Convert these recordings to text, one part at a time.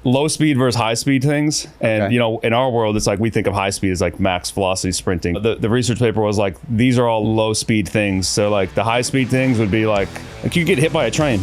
low speed versus high speed things. And, Okay. you know, in our world, it's like we think of high speed as like max velocity sprinting. The research paper was like, these are all low speed things. So like the high speed things would be like you get hit by a train.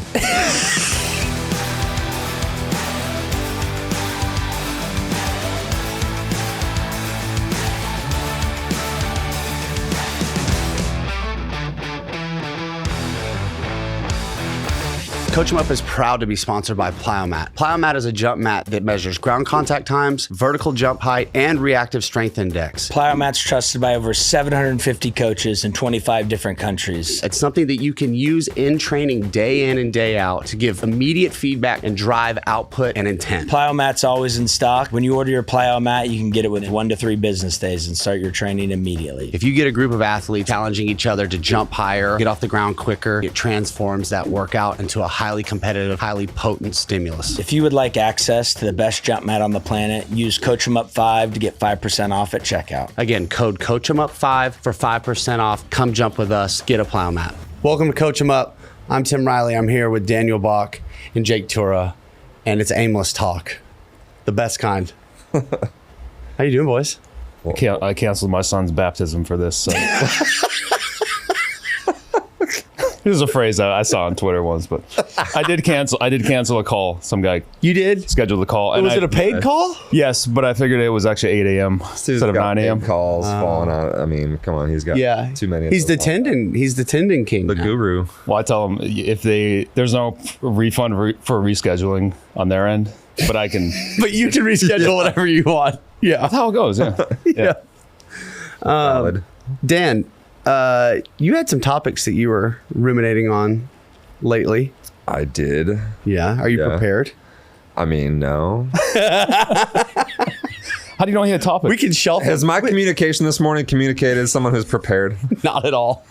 Coach 'em Up is proud to be sponsored by Plyomat. Plyomat is a jump mat that measures ground contact times, vertical jump height, and reactive strength index. Plyomat's trusted by over 750 coaches in 25 different countries. It's something that you can use in training day in and day out to give immediate feedback and drive output and intent. Plyomat's always in stock. When you order your Plyomat, you can get it within 1 to 3 business days and start your training immediately. If you get a group of athletes challenging each other to jump higher, get off the ground quicker, it transforms that workout into a highly competitive, highly potent stimulus. If you would like access to the best jump mat on the planet, use Coach 'em Up 5 to get 5% off at checkout. Again, code CoachEmUp5 for 5% off. Come jump with us, get a Plyomat. Welcome to Coach 'em Up. I'm Tim Riley. I'm here with Daniel Bach and Jake TUURA, and it's aimless talk, the best kind. How you doing, boys? I canceled my son's baptism for this. So. This is a phrase I saw on Twitter once, but I did cancel a call. Some guy You did? scheduled a call. Was it a paid call? Yes, but I figured it was actually 8 a.m. instead of 9 a.m. Calls falling out. I mean, come on, he's got too many. of He's the those. tendon. He's the tendon king. The now. guru. Well, I tell them if there's no refund for rescheduling on their end, but I can. But you can reschedule whatever you want. Yeah. That's how it goes. Yeah. Yeah. Valid. Dan, you had some topics that you were ruminating on lately. I did. Yeah. Are you Yeah. prepared? I mean, no. How do you know he had topics? We can shelf Has it. my communication this morning communicated as someone who's prepared? Not at all.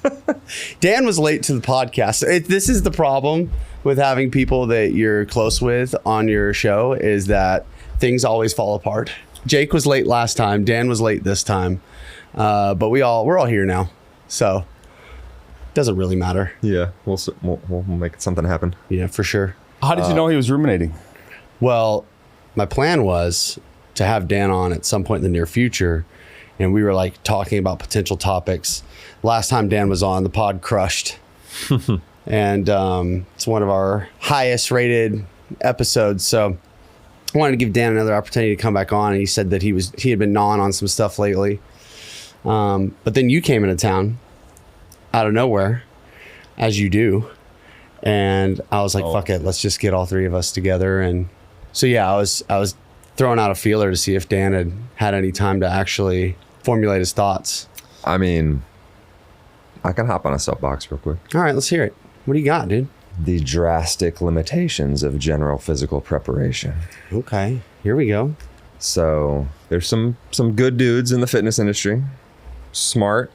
Dan was late to the podcast. This is the problem with having people that you're close with on your show is that things always fall apart. Jake was late last time. Dan was late this time. But we're all here now. So it doesn't really matter. Yeah, we'll make something happen. Yeah, for sure. How did you know he was ruminating? Well, my plan was to have Dan on at some point in the near future. And we were like talking about potential topics. Last time Dan was on, the pod crushed. And it's one of our highest rated episodes. So I wanted to give Dan another opportunity to come back on. And he said that he had been gnawing on some stuff lately. But then you came into town out of nowhere, as you do. And I was like, fuck it, let's just get all three of us together. And so, yeah, I was throwing out a feeler to see if Dan had any time to actually formulate his thoughts. I mean, I can hop on a soapbox real quick. All right, let's hear it. What do you got, dude? The drastic limitations of general physical preparation. Okay, here we go. So there's some good dudes in the fitness industry. Smart,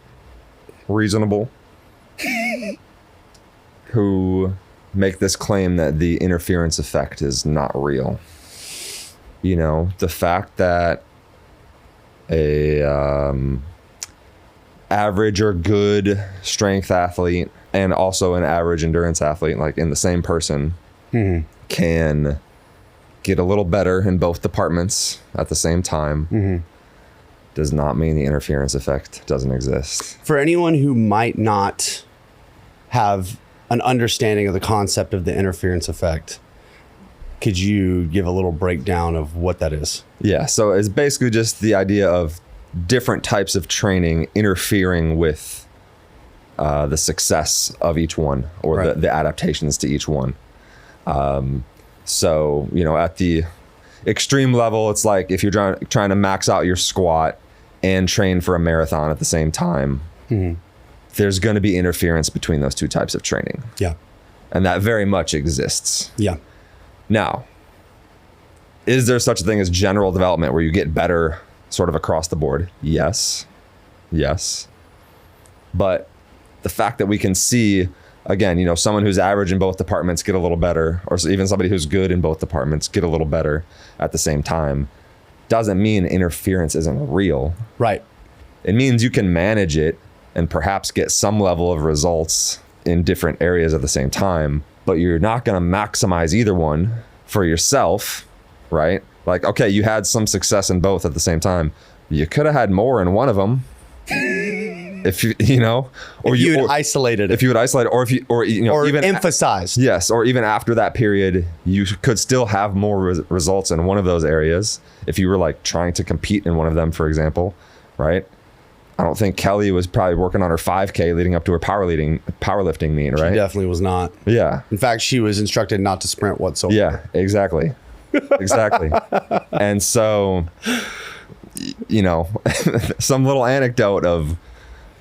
reasonable, who make this claim that the interference effect is not real. You know, the fact that a average or good strength athlete and also an average endurance athlete, like in the same person, can get a little better in both departments at the same time, does not mean the interference effect doesn't exist. For anyone who might not have an understanding of the concept of the interference effect, could you give a little breakdown of what that is? Yeah, so it's basically just the idea of different types of training interfering with the success of each one, or Right. the adaptations to each one. So, you know, at the extreme level, it's like if you're trying to max out your squat and train for a marathon at the same time, there's going to be interference between those two types of training. Yeah. And that very much exists. Yeah. Now, is there such a thing as general development where you get better sort of across the board? Yes. Yes. But the fact that we can see, again, you know, someone who's average in both departments get a little better, or even somebody who's good in both departments get a little better at the same time, doesn't mean interference isn't real. Right. It means you can manage it and perhaps get some level of results in different areas at the same time, but you're not going to maximize either one for yourself right? Like, okay, you had some success in both at the same time. You could have had more in one of them. If you know, or If you or- had isolated it. if you would isolate, or if you, or you know, or even emphasized. yes, or even after that period, you could still have more results in one of those areas if you were like trying to compete in one of them, for example, right? I don't think Kelly was probably working on her 5K leading up to her powerlifting meet, right? She definitely was not. Yeah, In fact, she was instructed not to sprint whatsoever. yeah, exactly, exactly. And so, you know, some little anecdote of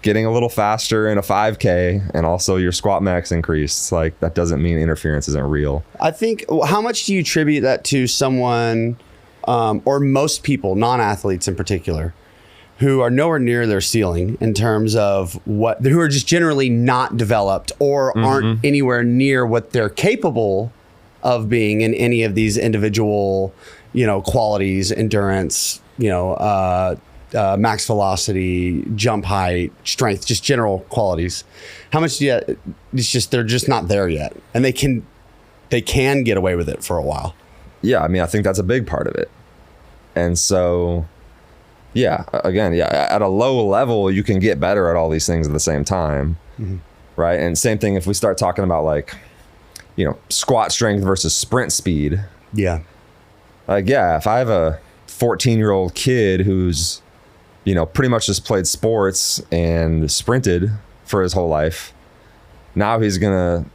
getting a little faster in a 5K and also your squat max increased, like that doesn't mean interference isn't real. I think, how much do you attribute that to someone, or most people, non-athletes in particular, who are nowhere near their ceiling in terms of who are just generally not developed or aren't anywhere near what they're capable of being in any of these individual, qualities, endurance, max velocity, jump height, strength, just general qualities. How much do you, it's just, they're just not there yet. And they can get away with it for a while. Yeah, I mean, I think that's a big part of it. And so, yeah, again, at a low level, you can get better at all these things at the same time, right? And same thing if we start talking about like, squat strength versus sprint speed. Yeah. Like, yeah, if I have a 14-year-old kid who's, pretty much just played sports and sprinted for his whole life, now he's going to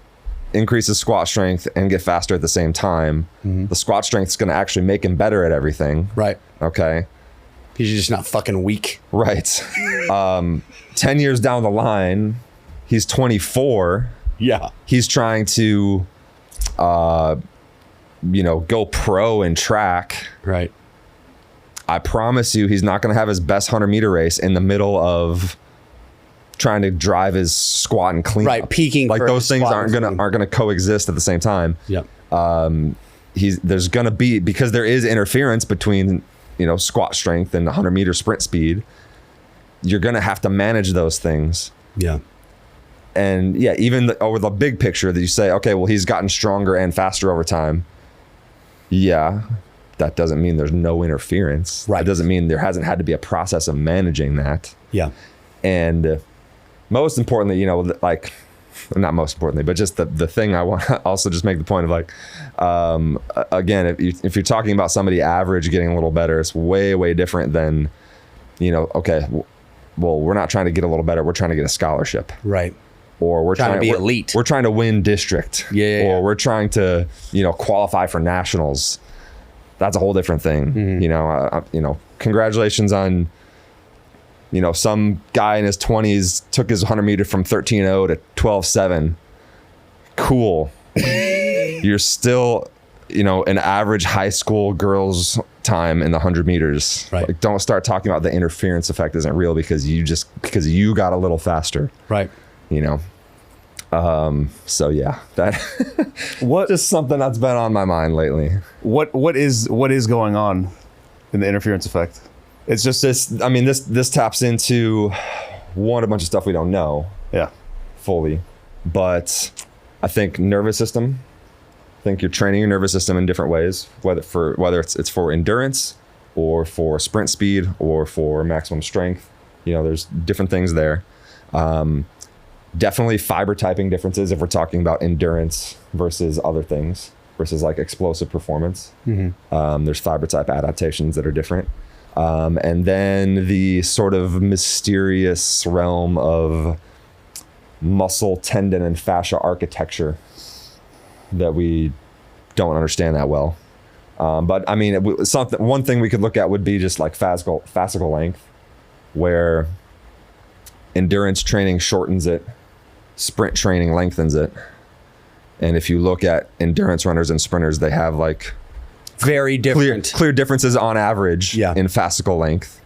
increase his squat strength and get faster at the same time. The squat strength is going to actually make him better at everything. Right. Okay. He's just not fucking weak. Right. 10 years down the line, he's 24. Yeah. He's trying to, go pro in track. Right. I promise you, he's not going to have his best 100-meter race in the middle of trying to drive his squat and clean. Right. up. Peaking. Like for those things squat aren't and gonna clean. coexist at the same time. Yep. There's gonna be, because there is interference between squat strength and 100-meter sprint speed. You're gonna have to manage those things. Yeah. And yeah, even over the big picture that you say, okay, well, he's gotten stronger and faster over time. Yeah, that doesn't mean there's no interference. Right. It doesn't mean there hasn't had to be a process of managing that. Yeah. And most importantly, like, not most importantly, but just the thing I want to also just make the point of, like, again, if you're talking about somebody average getting a little better, it's way, way different than, okay, well, we're not trying to get a little better. We're trying to get a scholarship. Right. Or we're Trying to be we're- elite. We're trying to win district. Yeah. Or we're trying to, qualify for nationals. That's a whole different thing. Congratulations on, some guy in his 20s took his 100-meter from 13.0 to 12.7. Cool. You're still, an average high school girl's time in the 100 meters. Right. Like, don't start talking about the interference effect isn't real because you got a little faster. Right. So yeah, that What just something that's been on my mind lately. what is going on in the interference effect? It's just This taps into a bunch of stuff we don't know yeah. fully, but I think nervous system. I think you're training your nervous system in different ways, whether it's for endurance or for sprint speed or for maximum strength. There's different things there. Definitely fiber typing differences if we're talking about endurance versus other things, versus like explosive performance. There's fiber type adaptations that are different. And then the sort of mysterious realm of muscle, tendon, and fascia architecture that we don't understand that well. But I mean, one thing we could look at would be just like fascicle length, where endurance training shortens it, sprint training lengthens it. And if you look at endurance runners and sprinters, they have like Very different. clear differences on average in fascicle length.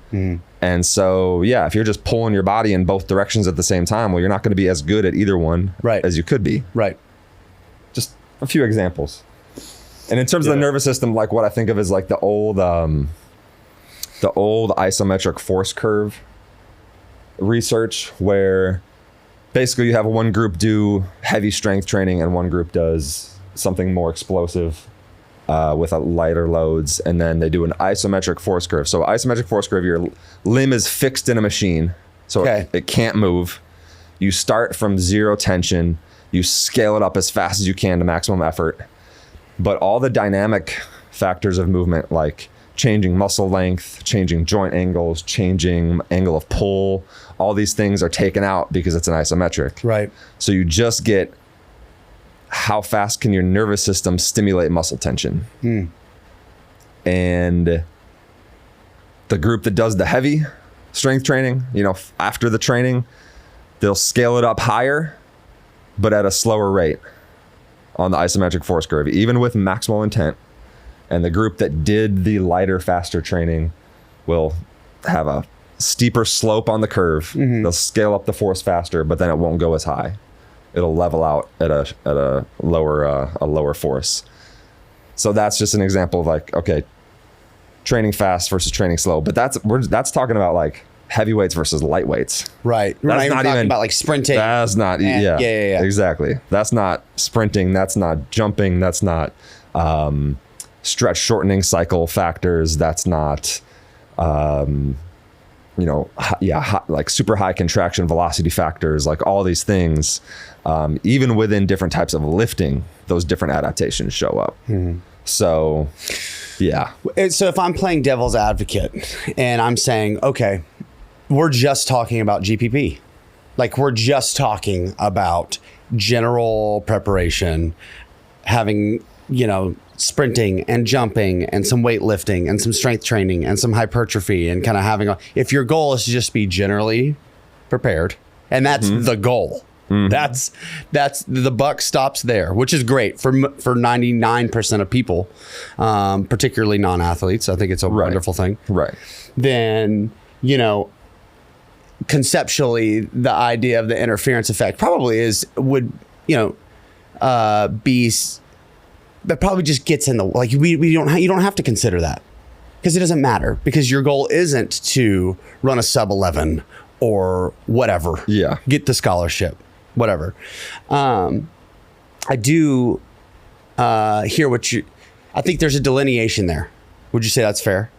And so, yeah, if you're just pulling your body in both directions at the same time, well, you're not going to be as good at either one as you could be. Right. Just a few examples. And in terms of the nervous system, like what I think of is like the old isometric force curve research, where basically you have one group do heavy strength training and one group does something more explosive with lighter loads, and then they do an isometric force curve. So isometric force curve, your limb is fixed in a machine, so it can't move. You start from zero tension, you scale it up as fast as you can to maximum effort, but all the dynamic factors of movement, like changing muscle length, changing joint angles, changing angle of pull, all these things are taken out because it's an isometric. Right. So you just get how fast can your nervous system stimulate muscle tension. And the group that does the heavy strength training, after the training, they'll scale it up higher, but at a slower rate on the isometric force curve, even with maximal intent. And the group that did the lighter, faster training will have a steeper slope on the curve. They'll scale up the force faster, but then it won't go as high. It'll level out at a lower force. So that's just an example of like, okay, training fast versus training slow. But that's talking about like heavyweights versus lightweights. Right. We're not even talking about like sprinting. That's not, yeah, exactly. That's not sprinting. That's not jumping. That's not stretch shortening cycle factors. That's not, like super high contraction velocity factors, like all these things. Even within different types of lifting, those different adaptations show up. So, yeah. So if I'm playing devil's advocate and I'm saying, okay, we're just talking about GPP. Like we're just talking about general preparation, having, sprinting and jumping and some weightlifting and some strength training and some hypertrophy and kind of having if your goal is to just be generally prepared, and that's the goal. That's the buck stops there, which is great for 99% of people, particularly non-athletes. I think it's a wonderful thing. Right. Then, conceptually, the idea of the interference effect probably would be, that probably just gets in the, like, you don't have to consider that because it doesn't matter, because your goal isn't to run a sub 11 or whatever. Yeah. Get the scholarship. Whatever. I do hear I think there's a delineation there. Would you say that's fair?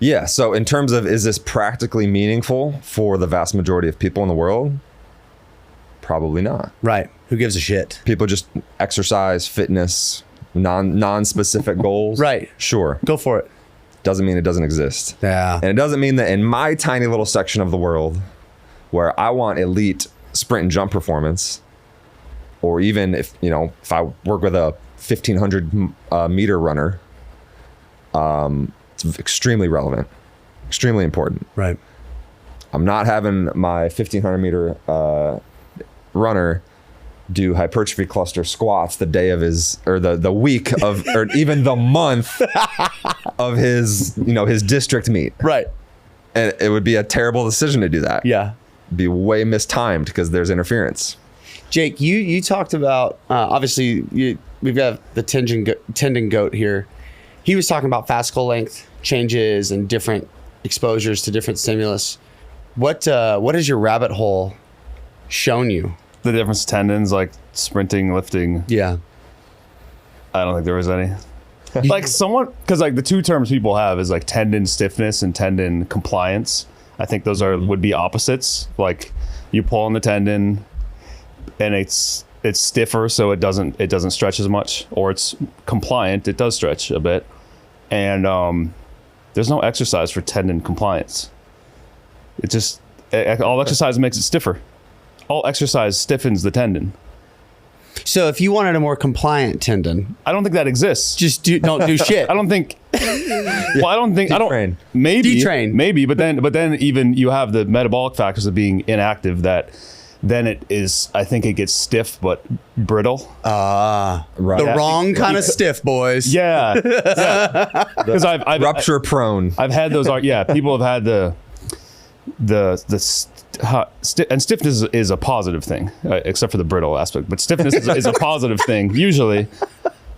Yeah. So in terms of, is this practically meaningful for the vast majority of people in the world? Probably not. Right. Who gives a shit? People just exercise, fitness, non-specific goals. Right. Sure. Go for it. Doesn't mean it doesn't exist. Yeah. And it doesn't mean that in my tiny little section of the world where I want elite sprint and jump performance, or even if I work with a 1500 meter runner, it's extremely relevant, extremely important. Right. I'm not having my 1500 meter runner do hypertrophy cluster squats the day of his, or the week of, or even the month of his district meet. Right. And it would be a terrible decision to do that. Yeah. Be way mistimed because there's interference. Jake, you talked about, obviously we've got the tendon goat here. He was talking about fascicle length changes and different exposures to different stimulus. What has your rabbit hole shown you? The difference tendons, like sprinting, lifting. Yeah. I don't think there was any. Like because like the two terms people have is like tendon stiffness and tendon compliance. I think those would be opposites. Like you pull on the tendon and it's stiffer, so it doesn't stretch as much, or it's compliant, it does stretch a bit. And there's no exercise for tendon compliance. It just all exercise makes it stiffer. All exercise stiffens the tendon. So if you wanted a more compliant tendon, I don't think that exists. Just don't do shit. I don't think. Well, I don't think. Detrain. Maybe, but then even you have the metabolic factors of being inactive. That then it is. I think it gets stiff but brittle. Right. The wrong kind of stiff, boys. Yeah. Because I've rupture prone. I've had those. Yeah, people have had and stiffness is a positive thing, except for the brittle aspect. But stiffness is a positive thing usually.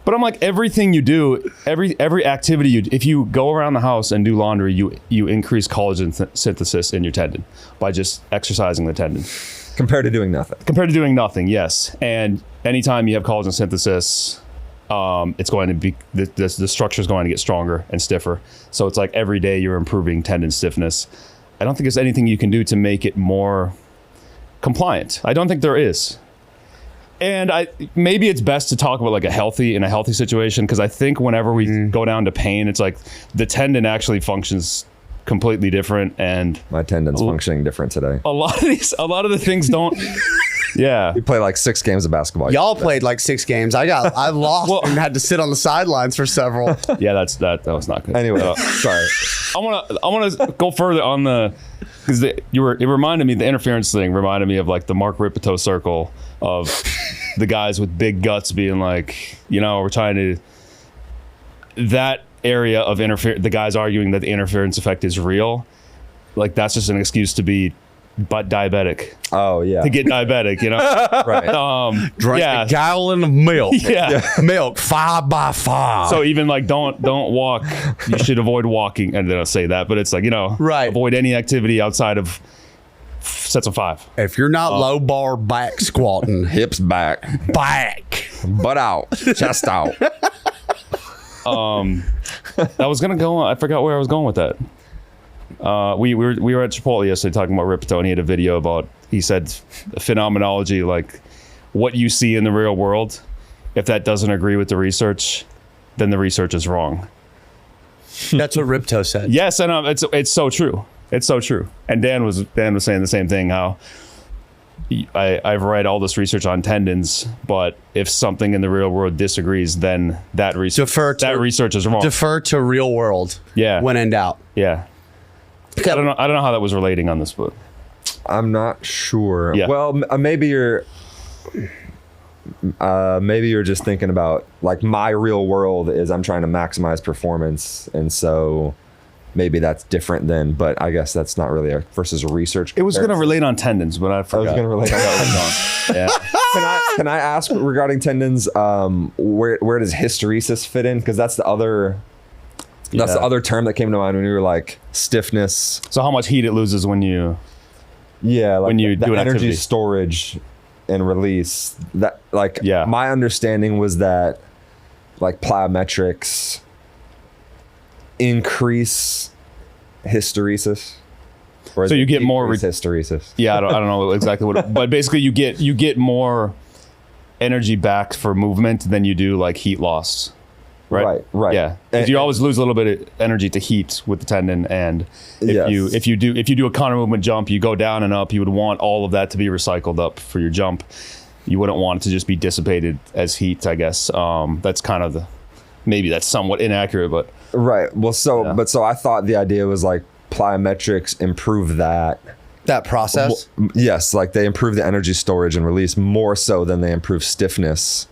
But I'm like, everything you do, every activity if you go around the house and do laundry, you increase collagen synthesis in your tendon by just exercising the tendon. Compared to doing nothing. Compared to doing nothing, yes. And anytime you have collagen synthesis, it's going to be the structure is going to get stronger and stiffer. So it's like every day you're improving tendon stiffness. I don't think there's anything you can do to make it more compliant. I don't think there is. And maybe it's best to talk about like a healthy situation, because I think whenever we go down to pain, it's like the tendon actually functions completely different, and My tendon's functioning different today. a lot of the things don't. Yeah. We play like 6 games of basketball. Y'all played like 6 games. I lost and had to sit on the sidelines for several. Yeah, that was not good. Anyway, sorry. I want to go further on because it reminded me, the interference thing reminded me of like the Mark Ripito circle of the guys with big guts being like, we're trying to, that area of the guys arguing that the interference effect is real. Like that's just an excuse to be diabetic. Oh yeah. To get diabetic, Right. Drink a gallon of milk. Yeah. Milk 5 by 5. So even like don't walk. You should avoid walking. And then I'll say that, but it's like, Right. avoid any activity outside of sets of 5. If you're not low bar back squatting, Hips back, back. butt out, chest out. I was gonna go on. I forgot where I was going with that. We were at Chipotle yesterday talking about Ripito, and he had a video about, he said phenomenology, like what you see in the real world, if that doesn't agree with the research, then the research is wrong. That's what Ripto said. Yes, and it's so true. It's so true. And Dan was saying the same thing, how I've read all this research on tendons, but if something in the real world disagrees, then that research is wrong. Defer to real world. Yeah. When in doubt. Yeah. I don't know how that was relating on this, but I'm not sure. Yeah. Well, maybe you're just thinking about like my real world is I'm trying to maximize performance, and so maybe that's different than. But I guess that's not really versus a research. it was going to relate on tendons, but I forgot. I was going to relate. Yeah. Can I ask regarding tendons? Where does hysteresis fit in? Because that's the other. That's the other term that came to mind when you were like stiffness. So how much heat it loses when you like when you the do an energy activity. storage and release. That Yeah. my understanding was that like plyometrics increase hysteresis. Or So you get more hysteresis. Yeah, I don't know exactly what but basically you get more energy back for movement than you do like heat loss. Right. Yeah, because you always lose a little bit of energy to heat with the tendon, and if you do a counter movement jump, you go down and up. You would want all of that to be recycled up for your jump. You wouldn't want it to just be dissipated as heat, I guess. That's kind of maybe that's somewhat inaccurate, but right. Well, so I thought the idea was like plyometrics improve that process. Yes, like they improve the energy storage and release more so than they improve stiffness.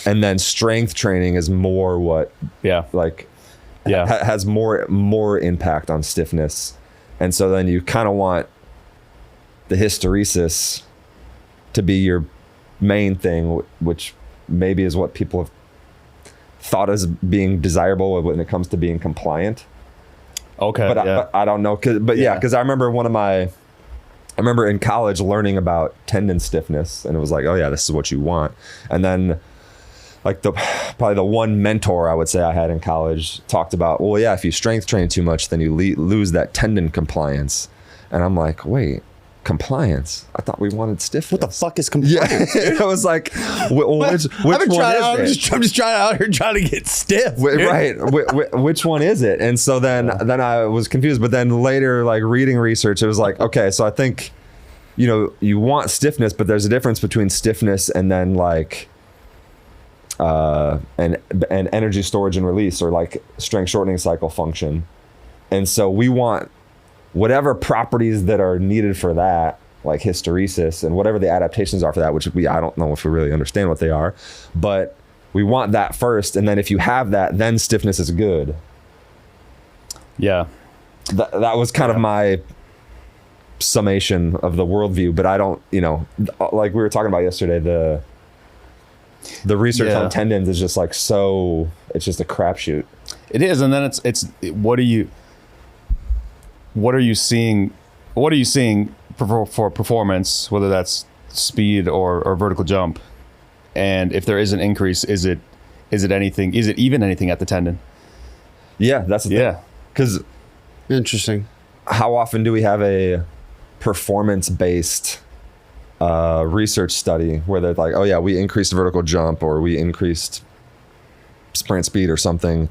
And then strength training is more has more impact on stiffness. And so then you kind of want the hysteresis to be your main thing, which maybe is what people have thought as being desirable when it comes to being compliant. okay. But I don't know. Because I remember in college learning about tendon stiffness, and it was like, oh yeah, this is what you want. And then like probably the one mentor I would say I had in college talked about, well, yeah, if you strength train too much, then you lose that tendon compliance. And I'm like, wait, compliance? I thought we wanted stiffness. What the fuck is compliance? Yeah. I was like, which one is it? I'm just trying out here trying to get stiff. Right. Which one is it? And so then I was confused. But then later, like reading research, it was like, okay, so I think, you want stiffness, but there's a difference between stiffness and then like and energy storage and release, or like strength shortening cycle function. And so we want whatever properties that are needed for that, like hysteresis and whatever the adaptations are for that, which I don't know if we really understand what they are, but we want that first. And then if you have that, then stiffness is good. Yeah. That was kind of my summation of the worldview, but I don't, like we were talking about yesterday, the research on tendons is just like it's just a crapshoot. It is, and then it's what are you seeing for performance, whether that's speed or vertical jump, and if there is an increase, is it is it even anything at the tendon? Yeah, that's the thing. Because interesting. How often do we have a performance-based research study where they're like, oh yeah, we increased vertical jump or we increased sprint speed or something,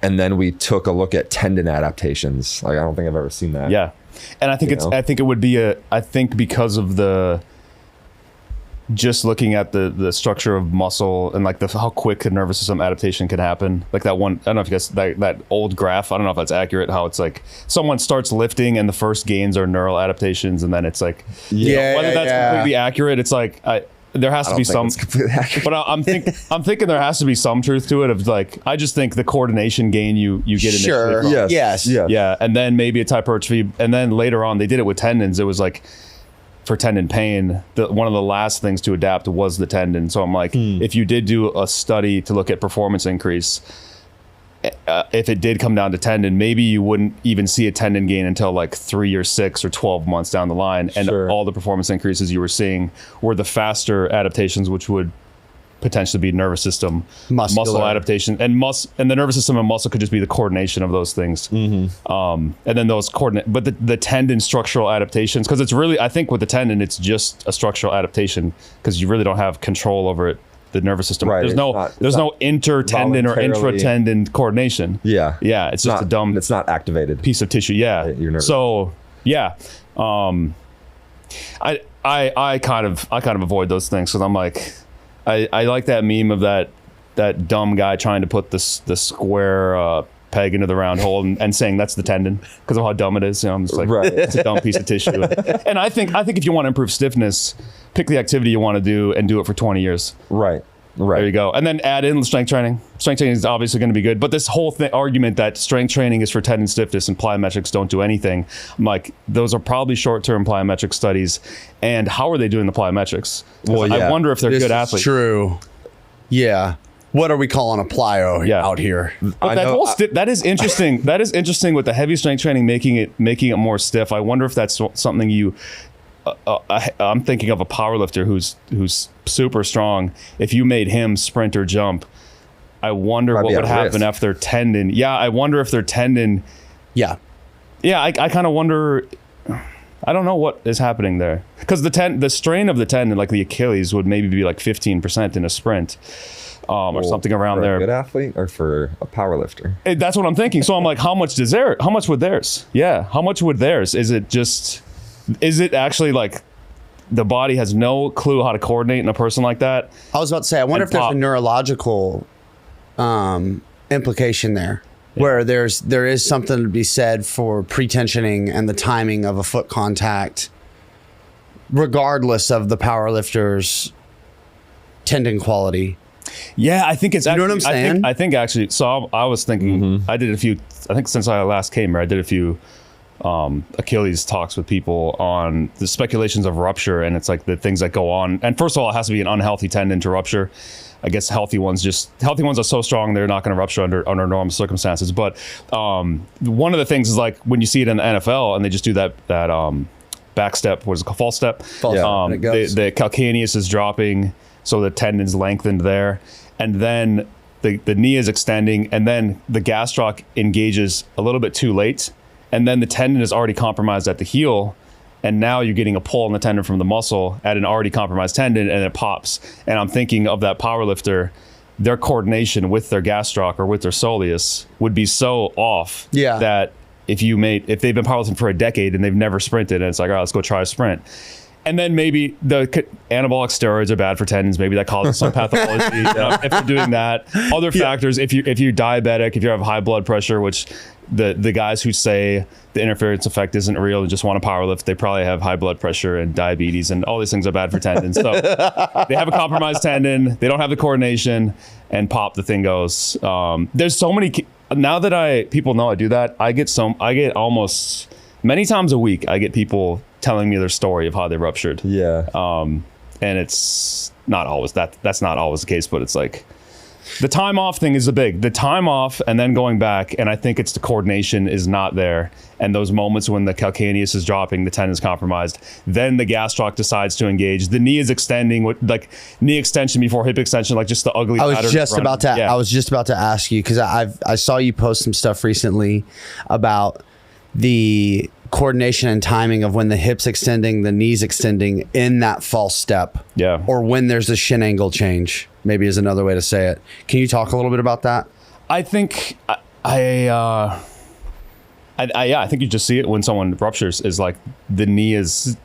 and then we took a look at tendon adaptations? Like, I don't think I've ever seen that. Yeah, and I think I think it would be I think because of just looking at the structure of muscle and like how quick the nervous system adaptation can happen. Like that one, I don't know if you guys, that old graph, I don't know if that's accurate, how it's like someone starts lifting and the first gains are neural adaptations, and then it's like, whether that's completely accurate, it's like, there has to be some, but I'm thinking there has to be some truth to it of like, I just think the coordination gain you get in Yes. Yeah. And then maybe it's hypertrophy. And then later on they did it with tendons. It was like, for tendon pain, one of the last things to adapt was the tendon. So I'm like, if you did do a study to look at performance increase, if it did come down to tendon, maybe you wouldn't even see a tendon gain until like 3 or 6 or 12 months down the line. And all the performance increases you were seeing were the faster adaptations, which would potentially be nervous system, muscle adaptation, and the nervous system and muscle could just be the coordination of those things. And then those but the tendon structural adaptations, because it's really, I think with the tendon, it's just a structural adaptation because you really don't have control over it, the nervous system. Right. There's no inter-tendon or intra-tendon coordination. Yeah. It's just a dumb. It's not activated piece of tissue. Yeah. So I kind of avoid those things because I'm like, I like that meme of that dumb guy trying to put the square peg into the round hole and saying that's the tendon because of how dumb it is. You know, I'm just like, it's a dumb piece of tissue. And I think if you want to improve stiffness, pick the activity you want to do and do it for 20 years. Right. There you go. And then add in strength training. Strength training is obviously going to be good. But this whole argument that strength training is for tendon stiffness and plyometrics don't do anything, I'm like, those are probably short-term plyometric studies. And how are they doing the plyometrics? Well, I wonder if they're good athletes. True. Yeah. What are we calling a plyo out here? But that is interesting. That is interesting with the heavy strength training making it more stiff. I wonder if that's something you... I'm thinking of a powerlifter who's super strong. If you made him sprint or jump, I wonder what would happen if their tendon. Yeah, I wonder if their tendon. Yeah. I kind of wonder. I don't know what is happening there because the strain of the tendon, like the Achilles, would maybe be like 15% in a sprint. Or something around there. For a good athlete or for a powerlifter? That's what I'm thinking. So I'm like, how much would theirs? Yeah, how much would theirs? Is it actually like the body has no clue how to coordinate in a person like that? I was about to say, I wonder if there's a neurological implication there, where there is something to be said for pre-tensioning and the timing of a foot contact, regardless of the powerlifter's tendon quality. Yeah, I think it's. You know what I'm saying? I think actually. So I was thinking. I did a few. I think since I last came here, I did a few Achilles talks with people on the speculations of rupture, and it's like the things that go on. And first of all, it has to be an unhealthy tendon to rupture. I guess healthy ones are so strong they're not going to rupture under normal circumstances. But one of the things is like when you see it in the NFL and they just do that back step, what is it called, false step? The calcaneus is dropping, so the tendon's lengthened there, and then the knee is extending, and then the gastroc engages a little bit too late. And then the tendon is already compromised at the heel, and now you're getting a pull on the tendon from the muscle at an already compromised tendon, and it pops. And I'm thinking of that powerlifter, their coordination with their gastroc or with their soleus would be so off that if they've been powerlifting for a decade and they've never sprinted, and it's like, all right, let's go try a sprint. And then maybe the anabolic steroids are bad for tendons. Maybe that causes some pathology if you're doing that. Other factors, if you're diabetic, if you have high blood pressure, which the guys who say the interference effect isn't real and just want to powerlift, they probably have high blood pressure and diabetes, and all these things are bad for tendons. So they have a compromised tendon, they don't have the coordination, and pop, the thing goes. There's so many. Now that people know I do that, I get almost many times a week. I get people telling me their story of how they ruptured. Yeah. And it's not always that's not always the case, but it's like The time off thing is the time off and then going back. And I think it's the coordination is not there. And those moments when the calcaneus is dropping, the tendon is compromised, then the gastroc decides to engage. The knee is extending, like knee extension before hip extension, like just the ugly. I was just about to ask you, because I saw you post some stuff recently about the coordination and timing of when the hips extending, the knees extending in that false step. Yeah. Or when there's a shin angle change, maybe is another way to say it. Can you talk a little bit about that? I think I think you just see it when someone ruptures, is like the knee is,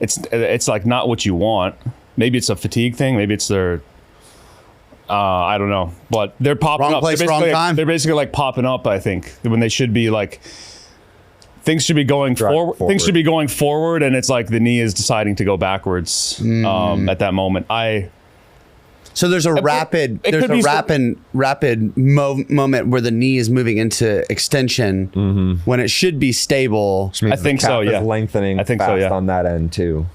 it's like not what you want. Maybe it's a fatigue thing. Maybe it's their, I don't know, but they're popping wrong up. Place, wrong time. They're basically like popping up, I think, when they should be like, things should be going forward. Things should be going forward, and it's like the knee is deciding to go backwards at that moment. So there's a rapid moment where the knee is moving into extension when it should be stable. I think so. Yeah, lengthening. I think so. Yeah, on that end too.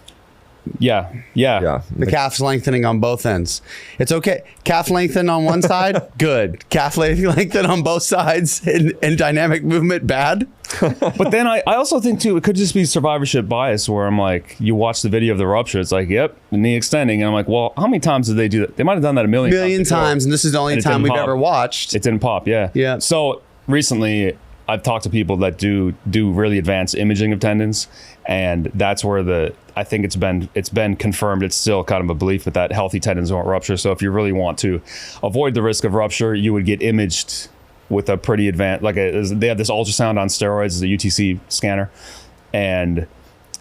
Yeah. The calf's lengthening on both ends. It's okay. Calf lengthen on one side, good. Calf lengthen on both sides in dynamic movement, bad. But then I also think too, it could just be survivorship bias, where I'm like, you watch the video of the rupture, it's like, yep, the knee extending, and I'm like, well, how many times did they do that? They might have done that a million times, and this is the only time we've ever watched. It didn't pop. Yeah. So recently, I've talked to people that do really advanced imaging of tendons, and that's where I think it's been confirmed. It's still kind of a belief that healthy tendons won't rupture. So if you really want to avoid the risk of rupture, you would get imaged with a pretty advanced, they have this ultrasound on steroids, the UTC scanner, and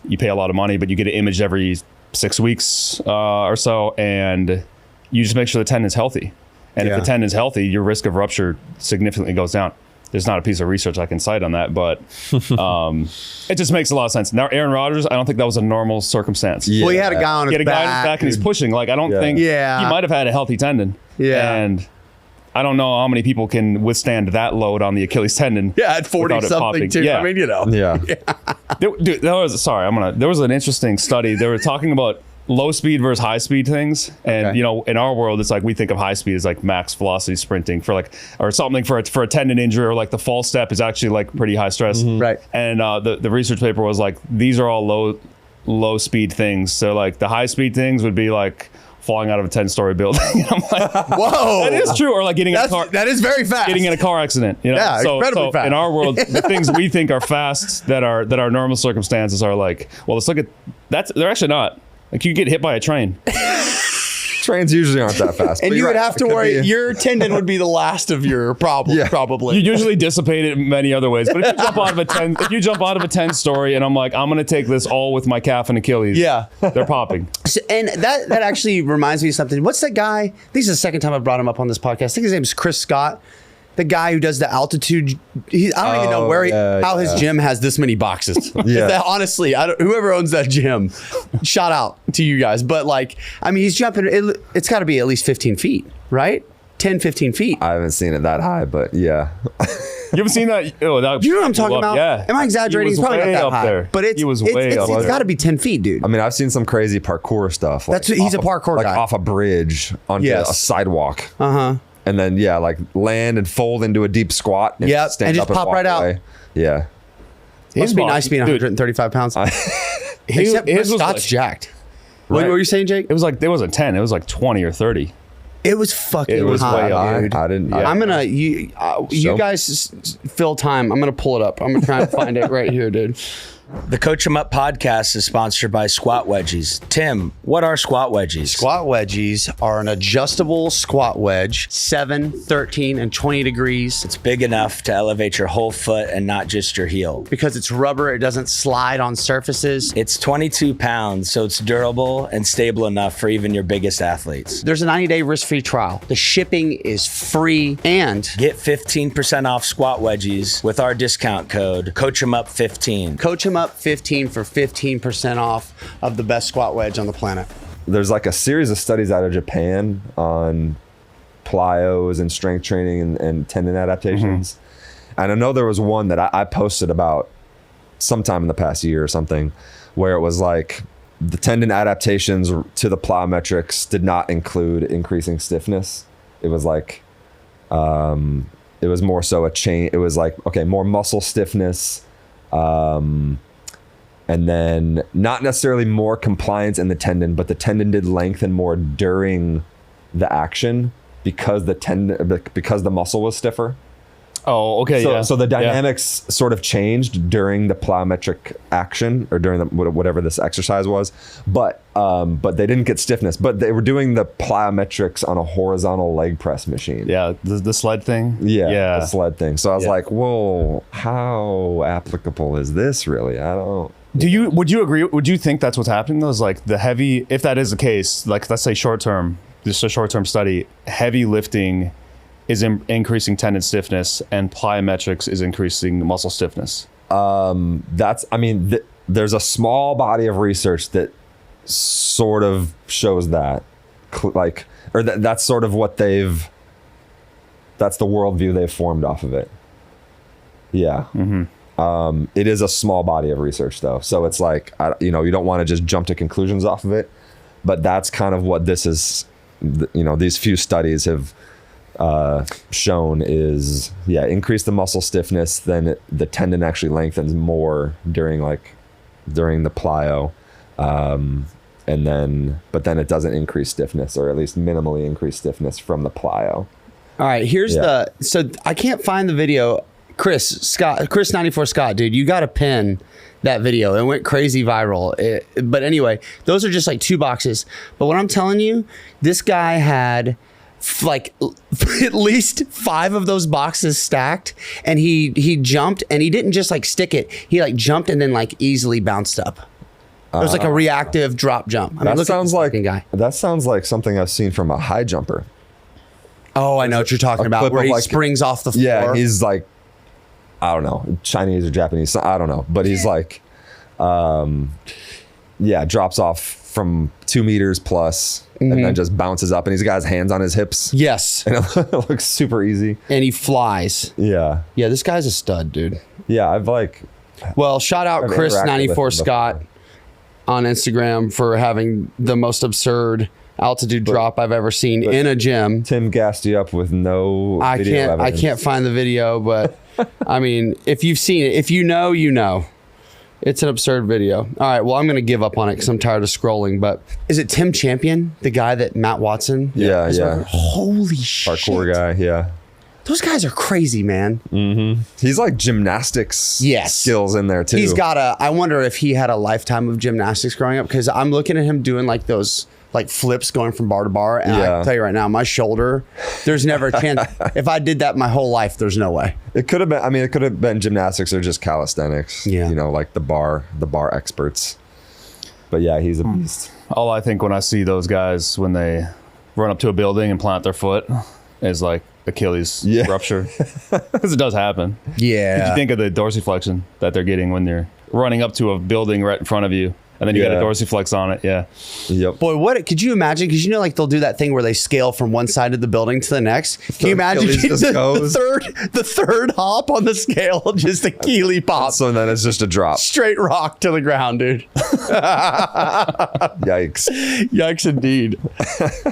you pay a lot of money, but you get it imaged every 6 weeks or so, and you just make sure the tendon's healthy. And if the tendon's healthy, your risk of rupture significantly goes down. There's not a piece of research I can cite on that, but it just makes a lot of sense. Now, Aaron Rodgers, I don't think that was a normal circumstance. Yeah. Well, he had a guy on his back. And he's pushing. Like, I don't think he might have had a healthy tendon. Yeah. And I don't know how many people can withstand that load on the Achilles tendon. Yeah, at 40-something too. Yeah. I mean, you know. Yeah. There was an interesting study. They were talking about low speed versus high speed things, and you know, in our world, it's like we think of high speed as like max velocity sprinting for like, or something for a tendon injury, or like the false step is actually like pretty high stress. Right. And the research paper was like, these are all low speed things. So like the high speed things would be like falling out of a 10-story building. I'm like, whoa, that is true. Or like that is very fast. Getting in a car accident. You know? Yeah, incredibly fast. In our world, the things we think are fast that are normal circumstances are like, well, let's look at that. They're actually not. Like, you get hit by a train. Trains usually aren't that fast. And you would have to worry, your tendon would be the last of your problems, probably. You usually dissipate it in many other ways. But if you jump out of a 10-story and I'm like, I'm going to take this all with my calf and Achilles. Yeah. They're popping. So, and that actually reminds me of something. What's that guy? I think this is the second time I've brought him up on this podcast. I think his name is Chris Scott. The guy who does the altitude, I don't even know how his gym has this many boxes. Honestly, whoever owns that gym, shout out to you guys. But like, I mean, he's jumping, it's got to be at least 15 feet, right? 10, 15 feet. I haven't seen it that high, but yeah. You haven't seen that? You know what I'm talking about? Yeah. Am I exaggerating? It's probably not that high. There. But it's got to be 10 feet, dude. I mean, I've seen some crazy parkour stuff. Like he's a parkour guy. Like off a bridge onto a sidewalk. Uh-huh. And then, like land and fold into a deep squat. And and just pop right out. Yeah. It must be nice being 135 pounds. His Scott's jacked. What were you saying, Jake? It wasn't 10. It was like 20 or 30. It was fucking high, dude. I didn't. I'm gonna you guys fill time. I'm gonna pull it up. I'm gonna try and find it right here, dude. The Coach 'em Up podcast is sponsored by Squat Wedgies. Tim, what are squat wedgies? Squat wedgies are an adjustable squat wedge, 7, 13, and 20 degrees. It's big enough to elevate your whole foot and not just your heel. Because it's rubber, it doesn't slide on surfaces. It's 22 pounds, so it's durable and stable enough for even your biggest athletes. There's a 90-day risk-free trial. The shipping is free, and get 15% off squat wedgies with our discount code CoachEmUp15. Coach 'em Up 15 for 15% off of the best squat wedge on the planet. There's like a series of studies out of Japan on plyos and strength training and tendon adaptations. And I know there was one that I posted about sometime in the past year or something, where it was like the tendon adaptations to the plyometrics did not include increasing stiffness. It was like, it was more so a change. It was like, okay, more muscle stiffness. And then not necessarily more compliance in the tendon, but the tendon did lengthen more during the action because the muscle was stiffer. Oh, okay. So the dynamics sort of changed during the plyometric action or during whatever this exercise was, but they didn't get stiffness. But they were doing the plyometrics on a horizontal leg press machine. Yeah, the sled thing. Yeah, the sled thing. So I was like, whoa, how applicable is this really? I don't. Would you agree? Would you think that's what's happening? Those like the heavy, if that is the case, like let's say short term, just a short term study, heavy lifting is increasing tendon stiffness and plyometrics is increasing muscle stiffness. There's a small body of research that sort of shows that, that's sort of what that's the worldview they've formed off of it. Yeah. Mm-hmm. It is a small body of research though. So it's like, you don't want to just jump to conclusions off of it, but that's kind of what this is, these few studies have shown is increase the muscle stiffness, then the tendon actually lengthens more during the plyo, but then it doesn't increase stiffness, or at least minimally increase stiffness from the plyo. All right, so I can't find the video. Chris 94 Scott, dude, you got to pin that video. It went crazy viral. But anyway, those are just like 2 boxes. But what I'm telling you, this guy had like at least 5 of those boxes stacked, and he jumped, and he didn't just like stick it. He like jumped and then like easily bounced up. It was like a reactive drop jump. That sounds like something I've seen from a high jumper. Oh, I know what you're talking about, where he springs off the floor. Yeah, he's like, I don't know, Chinese or Japanese, I don't know, but he's like, drops off from 2 meters plus, and then just bounces up, and he's got his hands on his hips. Yes. And it looks super easy. And he flies. Yeah. Yeah, this guy's a stud, dude. Yeah, Well, shout out Chris 94 Scott on Instagram for having the most absurd altitude drop I've ever seen in a gym. Tim gassed you up with no video evidence. I can't find the video, but I mean, if you've seen it, if you know, you know. It's an absurd video. All right, well, I'm going to give up on it because I'm tired of scrolling. But is it Tim Champion, the guy that Matt Watson? Yeah. Holy shit. Parkour guy, yeah. Those guys are crazy, man. Mm-hmm. He's like gymnastics skills in there, too. He's got I wonder if he had a lifetime of gymnastics growing up, because I'm looking at him doing like those like flips going from bar to bar. And I can tell you right now, my shoulder, there's never a chance. If I did that my whole life, there's no way. It could have been gymnastics or just calisthenics. Yeah. Like the bar experts. But yeah, he's a beast. All I think when I see those guys, when they run up to a building and plant their foot, is like Achilles rupture. Because it does happen. Yeah. Did you think of the dorsiflexion that they're getting when they're running up to a building right in front of you? And then you got a dorsiflex on it, Yep. Boy, what could you imagine? Because like they'll do that thing where they scale from one side of the building to the next. Can you imagine the third hop on the scale, just Achilles pop? So then it's just a drop. Straight rock to the ground, dude. Yikes. Yikes indeed.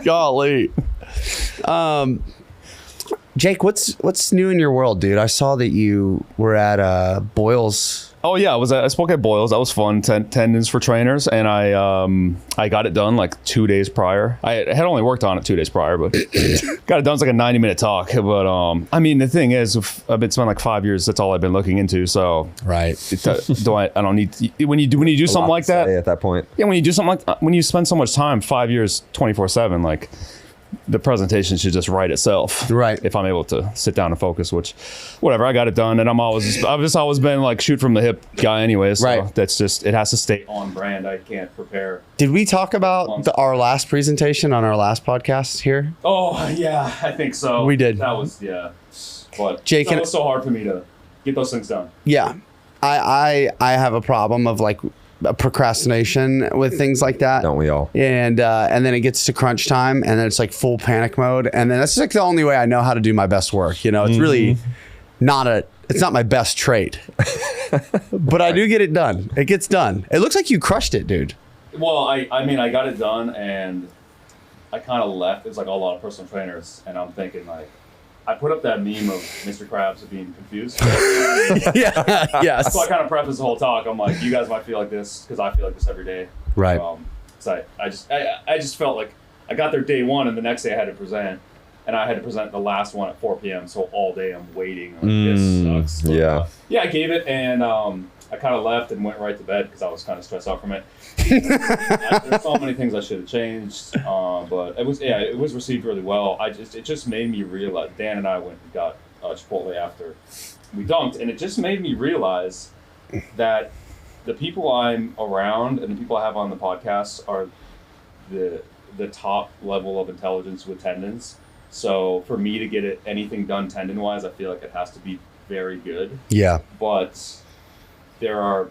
Golly. Jake, what's new in your world, dude? I saw that you were at Boyle's. Oh yeah, I spoke at Boyle's. That was fun. Tendons for trainers, and I got it done like 2 days prior. I had only worked on it 2 days prior, but got it done. It's like a 90-minute talk. But I mean, the thing is, I've been spending like 5 years. That's all I've been looking into. So right, I don't need to, when you do something like that at that point. Yeah, when you do something like when you spend so much time, 5 years, 24/7, like. The presentation should just write itself, right? If I'm able to sit down and focus, which, whatever, I got it done, and I've just always been like shoot from the hip guy, anyway. So right. That's just it has to stay on brand. I can't prepare. Did we talk about our last presentation on our last podcast here? Oh yeah, I think so. We did. That was but Jake, it was so hard for me to get those things done. Yeah, I have a problem of like procrastination with things like that. Don't we all? And then it gets to crunch time, and then it's like full panic mode, and then that's like the only way I know how to do my best work. It's really it's not my best trait, but I do get it done. It gets done. It looks like you crushed it, dude. Well, I mean, I got it done, and I kind of left. It's like a lot of personal trainers, and I'm thinking like, I put up that meme of Mr. Krabs of being confused. Yeah. Yes. So I kind of preface the whole talk. I'm like, you guys might feel like this because I feel like this every day. Right. So I just felt like I got there day one, and the next day I had to present, and I had to present the last one at 4 p.m. So all day I'm waiting. I'm like, this sucks. But, yeah, I gave it, and I kind of left and went right to bed because I was kind of stressed out from it. There's so many things I should have changed, but it was received really well. It just made me realize. Dan and I went and got Chipotle after we dunked, and it just made me realize that the people I'm around and the people I have on the podcast are the top level of intelligence with tendons. So for me to get anything done tendon wise, I feel like it has to be very good. Yeah. But there are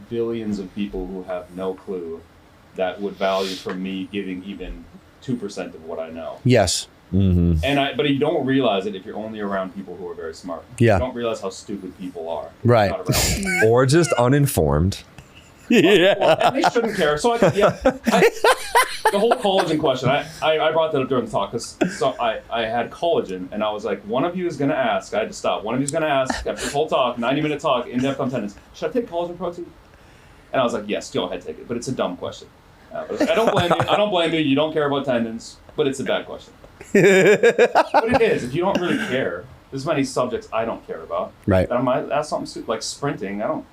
billions of people who have no clue that would value from me giving even 2% of what I know. Yes. Mm-hmm. But you don't realize it if you're only around people who are very smart. Yeah. You don't realize how stupid people are. Right. Or just uninformed. Yeah. Well, and they shouldn't care. So the whole collagen question, I brought that up during the talk because I had collagen, and I was like, one of you is going to ask. I had to stop. One of you is going to ask after this whole talk, 90-minute talk, in-depth on tendons, should I take collagen protein? And I was like, yes, go ahead, take it. But it's a dumb question. But I don't blame you. I don't blame you. You don't care about tendons, but it's a bad question. But it is. If you don't really care, there's many subjects I don't care about. Right. And I might ask something stupid like sprinting. I don't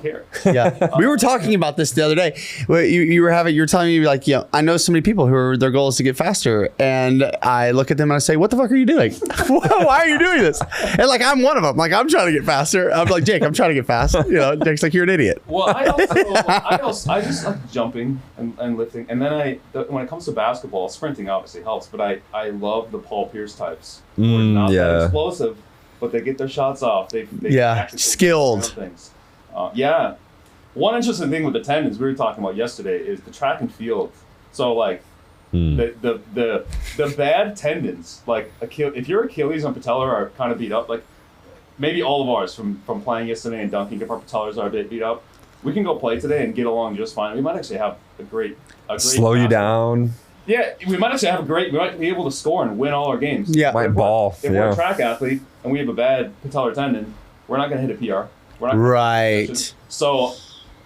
care. Yeah. We were talking about this the other day. You were telling me like, I know so many people who their goal is to get faster, and I look at them and I say, what the fuck are you doing? Why are you doing this? And like, I'm one of them. Like, I'm trying to get faster. I'm like, Jake, I'm trying to get fast. Jake's like, you're an idiot. Well, I just like jumping and lifting. And then when it comes to basketball, sprinting obviously helps, but I love the Paul Pierce types. Who are not that explosive, but they get their shots off. They skilled things. One interesting thing with the tendons we were talking about yesterday is the track and field. So like the bad tendons, like if your Achilles and patella are kind of beat up, like maybe all of ours from playing yesterday and dunking, if our patellas are a bit beat up, we can go play today and get along just fine. We might actually have a great slow you down. Yeah, we might actually have we might be able to score and win all our games. Yeah, might ball. If we're a track athlete and we have a bad patellar tendon, we're not going to hit a PR. Right. So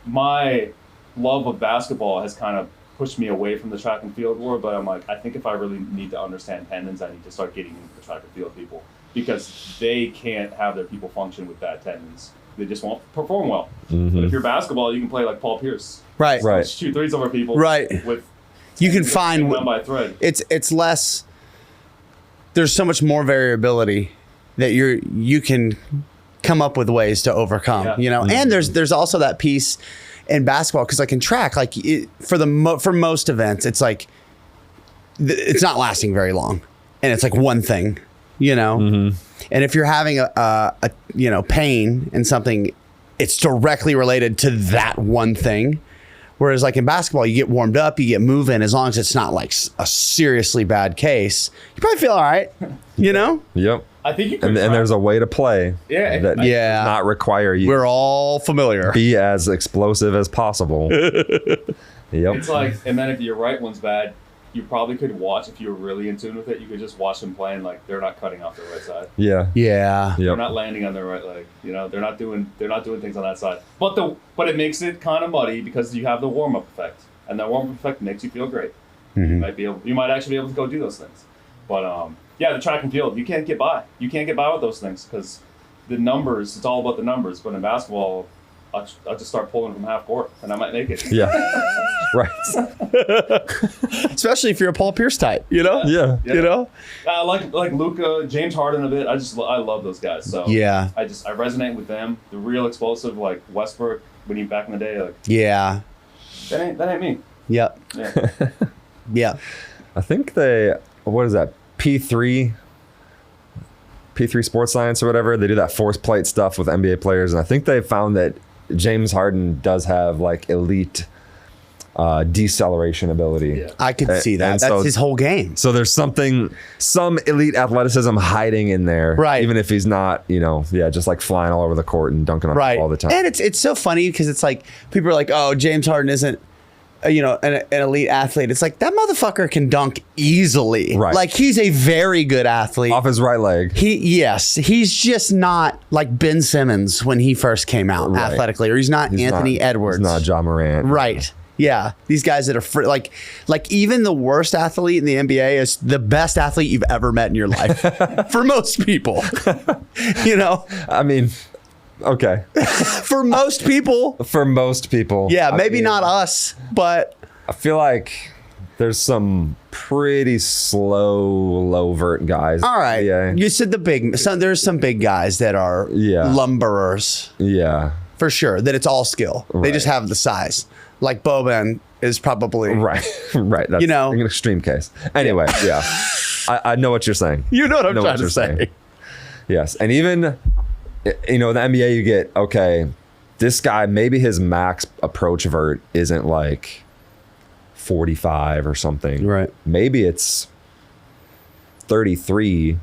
my love of basketball has kind of pushed me away from the track and field world, but I'm like, I think if I really need to understand tendons, I need to start getting into the track and field people because they can't have their people function with bad tendons. They just won't perform well. Mm-hmm. But if you're basketball, you can play like Paul Pierce. Right. Right. Shoot threes over people. Right. You can find by a thread. It's less. There's so much more variability that you can come up with ways to overcome, Mm-hmm. And there's also that piece in basketball because like in track, like for most events, it's like it's not lasting very long, and it's like one thing, Mm-hmm. And if you're having a pain in something, it's directly related to that one thing. Whereas like in basketball, you get warmed up, you get moving, as long as it's not like a seriously bad case, you probably feel all right, Yep. I think you could and there's a way to play that does not require you. We're all familiar. Be as explosive as possible. Yep. It's like, and then if your right one's bad, you probably could watch, if you were really in tune with it, you could just watch them playing like they're not cutting off their right side. Yeah. Yep. They're not landing on their right leg. They're not doing things on that side. But it makes it kind of muddy because you have the warm up effect, and that warm up effect makes you feel great. Mm-hmm. You might actually be able to go do those things. But the track and field, you can't get by. You can't get by with those things because the numbers. It's all about the numbers. But in basketball, I'll just start pulling from half court, and I might make it. Yeah. Right. Especially if you're a Paul Pierce type, Yeah. Like Luka, James Harden a bit. I love those guys. So yeah. I resonate with them. The real explosive, like Westbrook, when he back in the day, like that ain't me. Yep. Yeah. Yeah. I think what is that? P3 Sports Science or whatever. They do that force plate stuff with NBA players, and I think they found that James Harden does have like elite deceleration ability. Yeah. I could see that. That's his whole game. So there's some elite athleticism hiding in there, right? Even if he's not, just like flying all over the court and dunking on all the time. And it's so funny because it's like people are like, oh, James Harden isn't an elite athlete, it's like that motherfucker can dunk easily. Right. Like he's a very good athlete. Off his right leg. He's just not like Ben Simmons when he first came out athletically, or he's not Anthony Edwards. He's not Ja Morant. Right. Yeah. These guys that are like even the worst athlete in the NBA is the best athlete you've ever met in your life for most people. I mean, okay. For most people. For most people. Yeah, maybe not us, but I feel like there's some pretty slow, low vert guys. All right. Yeah. You said there's some big guys that are lumberers. Yeah. For sure. That it's all skill. Right. They just have the size. Like Boban is probably right. That's an extreme case. Anyway, yeah. I know what you're saying. You know what I'm trying to say. Yes. And even in the NBA, you get, okay, this guy, maybe his max approach vert isn't like 45 or something. Right. Maybe it's 33,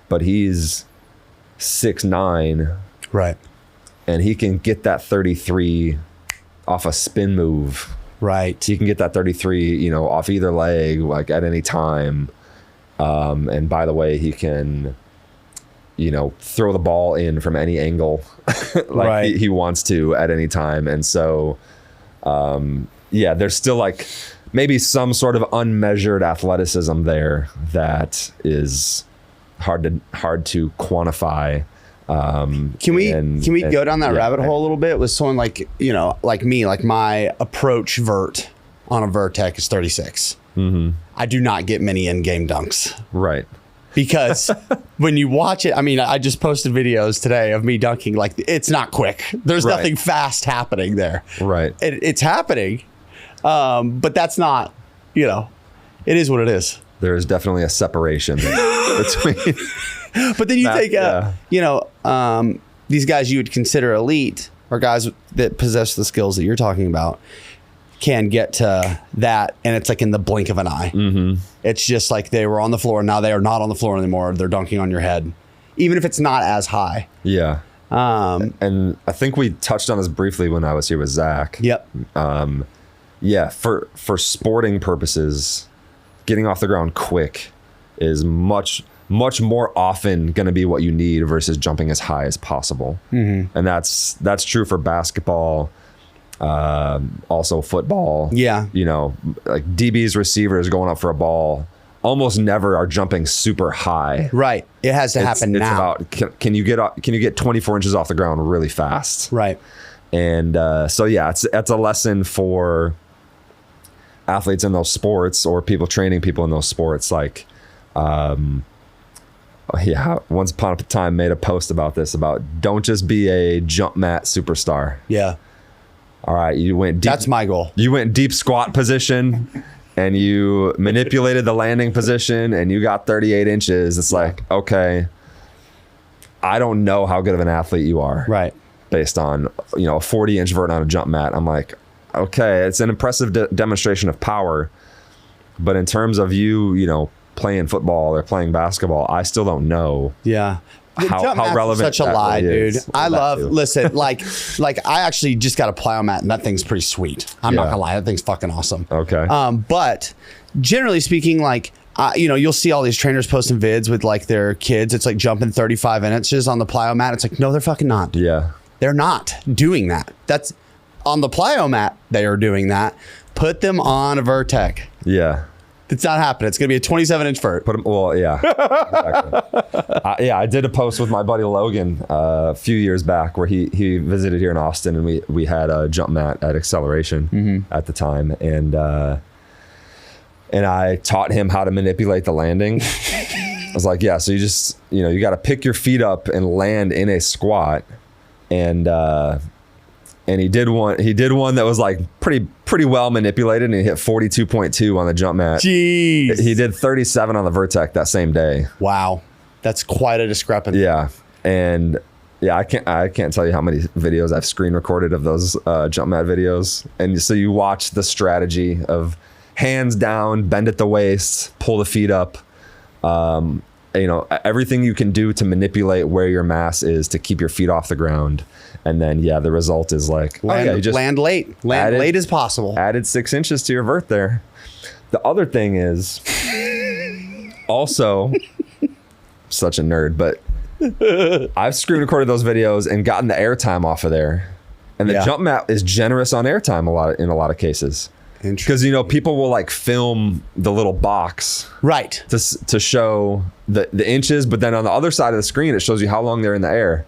but he's 6'9". Right. And he can get that 33 off a spin move. Right. He can get that 33, off either leg, like at any time. And by the way, he can, throw the ball in from any angle like he wants to at any time. And so, there's still like maybe some sort of unmeasured athleticism there that is hard to quantify. Can we go down that rabbit hole a little bit with someone like me, like my approach vert on a Vertec is 36. Mm-hmm. I do not get many in-game dunks. Right. Because when you watch it, I mean, I just posted videos today of me dunking. Like, it's not quick. There's nothing fast happening there. Right. It's happening. But that's not, it is what it is. There is definitely a separation between. But then you take, these guys you would consider elite, or guys that possess the skills that you're talking about, can get to that, and it's like in the blink of an eye. Mm-hmm. It's just like they were on the floor, now they are not on the floor anymore. They're dunking on your head, even if it's not as high. Yeah. And I think we touched on this briefly when I was here with Zach. Yep. For sporting purposes, getting off the ground quick is much more often going to be what you need versus jumping as high as possible. Mm-hmm. And that's true for basketball, also football. Yeah. Like DBs, receivers going up for a ball almost never are jumping super high. Right. It has to happen now. It's about, can you get 24 inches off the ground really fast? Right. And it's a lesson for athletes in those sports, or people training people in those sports. Like, once upon a time made a post about this, about don't just be a jump mat superstar. Yeah. All right. You went deep. That's my goal. You went deep squat position and you manipulated the landing position and you got 38 inches. It's like, okay, I don't know how good of an athlete you are. Right. Based on, a 40-inch vert on a jump mat. I'm like, okay, it's an impressive demonstration of power. But in terms of you, playing football or playing basketball, I still don't know. Yeah. How relevant such a lie, dude. I love, too. listen, like I actually just got a plyomat and that thing's pretty sweet. I'm not gonna lie, that thing's fucking awesome. Okay. But generally speaking, like, you'll see all these trainers posting vids with like their kids. It's like jumping 35 inches on the plyomat. It's like, no, they're fucking not. Yeah. They're not doing that. That's on the plyomat. They are doing that. Put them on a Vertec. Yeah. It's not happening. It's going to be a 27-inch vert. Exactly. I did a post with my buddy Logan a few years back where he visited here in Austin, and we had a jump mat at Acceleration at the time, and I taught him how to manipulate the landing. I was like, so you just you got to pick your feet up and land in a squat, and he did one that was like pretty well manipulated, and he hit 42.2 on the jump mat. Jeez. He did 37 on the Vertec that same day. Wow. That's quite a discrepancy. Yeah. And I can't tell you how many videos I've screen recorded of those jump mat videos. And so you watch the strategy of hands down, bend at the waist, pull the feet up. everything you can do to manipulate where your mass is to keep your feet off the ground. And then, the result is like, you just land late. Land late as possible. Added 6 inches to your vert there. The other thing is also such a nerd, but I've screen recorded those videos and gotten the airtime off of there. And the jump mat is generous on airtime in a lot of cases. Because people will like film the little box to show the inches, but then on the other side of the screen it shows you how long they're in the air,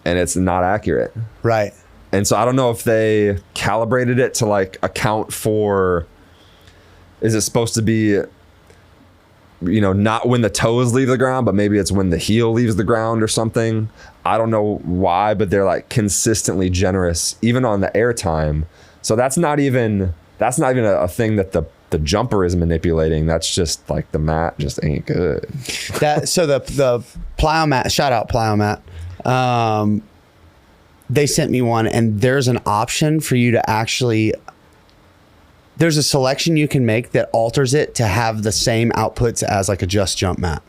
and it's not accurate. Right. And so I don't know if they calibrated it to like account for, is it supposed to be not when the toes leave the ground, but maybe it's when the heel leaves the ground or something. I don't know why, but they're like consistently generous even on the air time. So that's not even a thing that the jumper is manipulating. That's just like the mat just ain't good. So the Plyomat, shout out Plyomat. They sent me one, and there's an option for you to actually, there's a selection you can make that alters it to have the same outputs as like a just jump mat.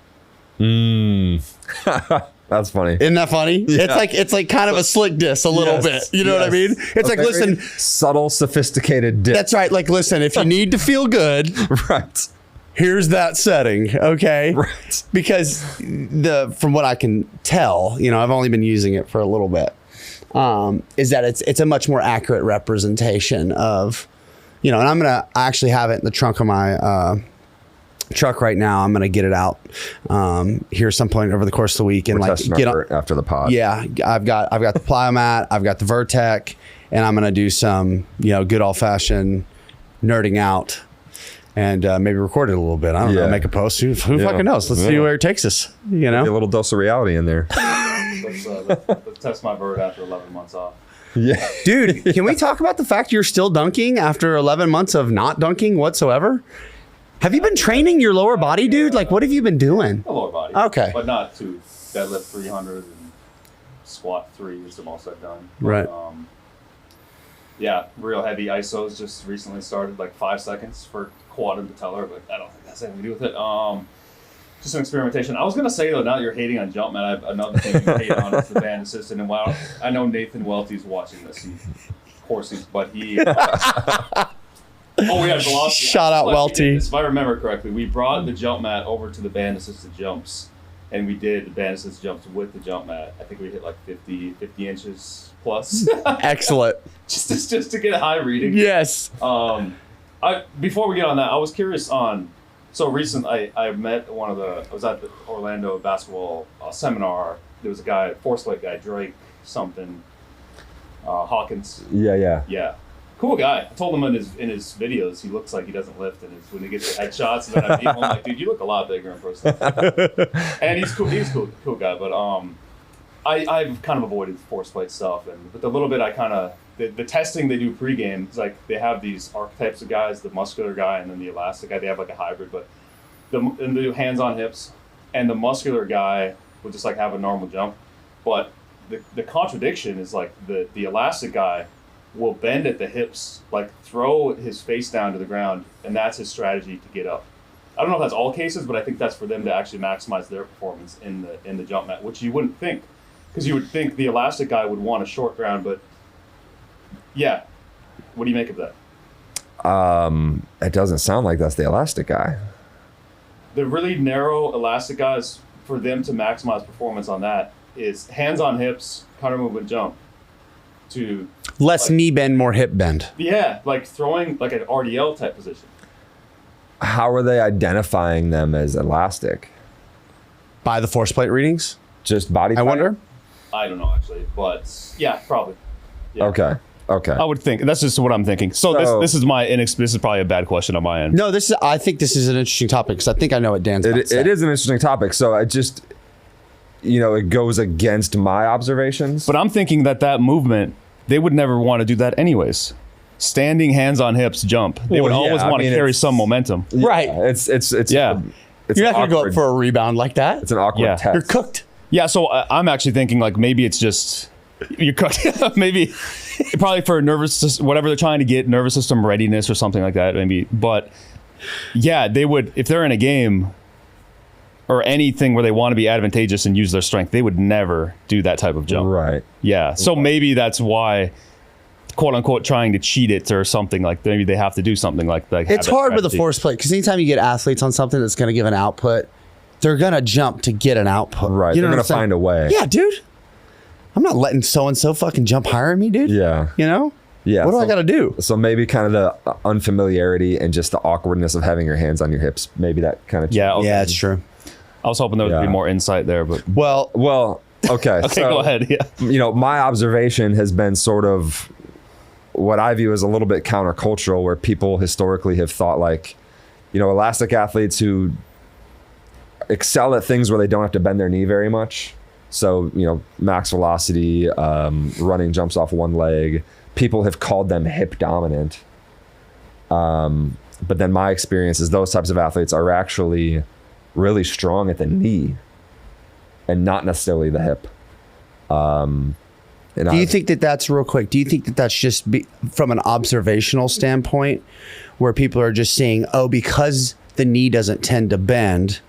That's funny. Isn't that funny? Yeah. It's like kind of a slick diss a little bit. You know what I mean? It's like, listen, subtle, sophisticated diss. That's right. Like, listen, if you need to feel good, right, here's that setting. Okay. Right. Because from what I can tell, I've only been using it for a little bit. Is that it's a much more accurate representation of, and I actually have it in the trunk of my truck right now. I'm gonna get it out here some point over the course of the week and get on after the pod. Yeah, I've got the Plyomat, I've got the Vertec, and I'm gonna do some good old fashioned nerding out and maybe record it a little bit. I don't know, make a post. Who fucking knows? Let's see where it takes us. Maybe a little dose of reality in there. Let's test my vert after 11 months off. Yeah. Dude, can we talk about the fact you're still dunking after 11 months of not dunking whatsoever? Have you been training your lower body, dude? Like, what have you been doing? The lower body. Okay. But not to deadlift 300 and squat 3 is the most I've done. Right. Yeah, real heavy ISOs just recently started, like 5 seconds for quad and patellar, but I don't think that's anything to do with it. Just an experimentation. I was going to say, though, now that you're hating on jump, man, I have another thing you hate on is the band assistant. And wow, I know Nathan Welty's watching this. Of course, but he... Oh, we had velocity. Shout out Welty. If I remember correctly, we brought the jump mat over to the band assisted jumps, and we did the band assisted jumps with the jump mat. I think we hit like 50 inches plus. Excellent. just to get a high reading. Yes. Before we get on that, I was curious on. So recently, I met I was at the Orlando basketball seminar. There was a guy, force weight guy, Drake something, Hawkins. Yeah. Cool guy. I told him in his videos he looks like he doesn't lift, and when he gets the headshots, and then I meet him, I'm like, dude, you look a lot bigger in person. And he's cool. He's a cool guy. But I've kind of avoided force plate stuff, but the little bit I kind of the testing they do pregame is like they have these archetypes of guys, the muscular guy and then the elastic guy. They have like a hybrid, but they do hands on hips, and the muscular guy will just like have a normal jump, but the contradiction is like the elastic guy will bend at the hips, like throw his face down to the ground, and that's his strategy to get up. I don't know if that's all cases, but I think that's for them to actually maximize their performance in the jump mat, which you wouldn't think, because you would think the elastic guy would want a short ground, but yeah. What do you make of that? It doesn't sound like that's the elastic guy. The really narrow elastic guys, for them to maximize performance on that, is hands on hips, counter movement jump. To less knee bend, more hip bend. Yeah, like throwing like an RDL type position. How are they identifying them as elastic? By the force plate readings? Just body I wonder. I don't know actually, but yeah, probably. Yeah. Okay. I would think that's just what I'm thinking. So this is my this is probably a bad question on my end. No, I think this is an interesting topic because I think I know what Dan's about to say. It is an interesting topic. So I just, it goes against my observations. But I'm thinking that movement, they would never want to do that anyways. Standing hands on hips jump. They would always want to carry some momentum. Yeah, right. It's You're not going to go up for a rebound like that. It's an awkward test. You're cooked. Yeah, so I'm actually thinking like maybe it's just you're cooked. Maybe probably for whatever they're trying to get, nervous system readiness or something like that maybe. But yeah, they would, if they're in a game, or anything where they want to be advantageous and use their strength, they would never do that type of jump. Right. Yeah. So maybe that's why, quote unquote, trying to cheat it or something, like maybe they have to do something like that. It's hard with a force plate because anytime you get athletes on something that's going to give an output, they're going to jump to get an output. Right. They're going to find a way. Yeah, dude. I'm not letting so-and-so fucking jump higher than me, dude. Yeah. You know? Yeah. What do I got to do? So maybe kind of the unfamiliarity and just the awkwardness of having your hands on your hips. Maybe that kind of. Yeah. Okay. Yeah, it's true. I was hoping there would be more insight there, but. Well, okay. Okay, so, go ahead. Yeah. You know, my observation has been sort of what I view as a little bit countercultural, where people historically have thought like, you know, elastic athletes who excel at things where they don't have to bend their knee very much. So, you know, max velocity, running jumps off one leg. People have called them hip dominant. But then my experience is those types of athletes are actually really strong at the knee and not necessarily the hip. Do you think that that's real quick? Do you think that that's just from an observational standpoint where people are just saying, oh, because the knee doesn't tend to bend,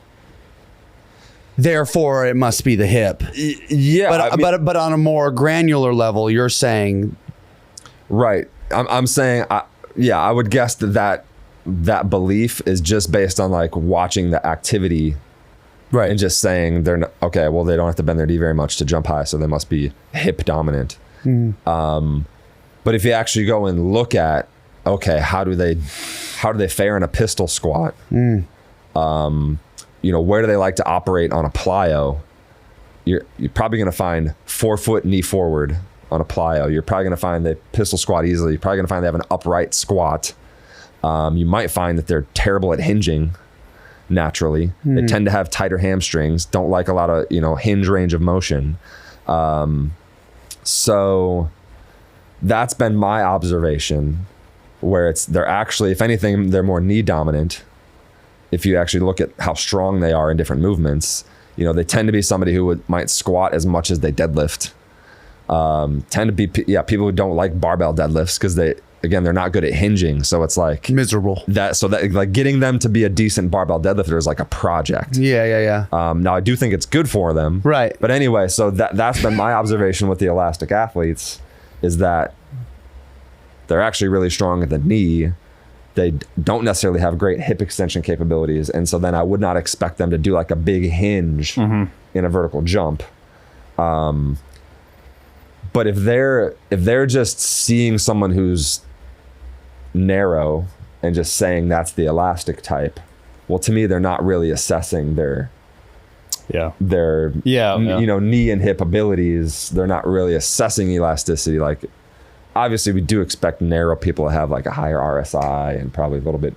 therefore it must be the hip? Yeah. But on a more granular level, you're saying. Right. I'm saying, I would guess that belief is just based on like watching the activity. Right. And just saying they don't have to bend their knee very much to jump high, so they must be hip dominant. But if you actually go and look at, okay, how do they fare in a pistol squat? You know, where do they like to operate on a plyo? You're probably going to find 4-foot knee forward on a plyo. You're probably going to find they pistol squat easily. You're probably going to find they have an upright squat. You might find that they're terrible at hinging. Naturally, they tend to have tighter hamstrings, don't like a lot of, you know, hinge range of motion. So that's been my observation, where they're actually, if anything, they're more knee dominant. If you actually look at how strong they are in different movements, you know, they tend to be somebody who might squat as much as they deadlift. Tend to be people who don't like barbell deadlifts because they're not good at hinging, so it's like miserable. That like getting them to be a decent barbell deadlifter is like a project. Yeah. Now I do think it's good for them, right? But anyway, so that's been my observation with the elastic athletes, is that they're actually really strong at the knee. They don't necessarily have great hip extension capabilities, and so then I would not expect them to do like a big hinge in a vertical jump. But if they're just seeing someone who's narrow and just saying that's the elastic type, well, to me, they're not really assessing their you know, knee and hip abilities. They're not really assessing elasticity. Like, obviously we do expect narrow people to have like a higher RSI and probably a little bit,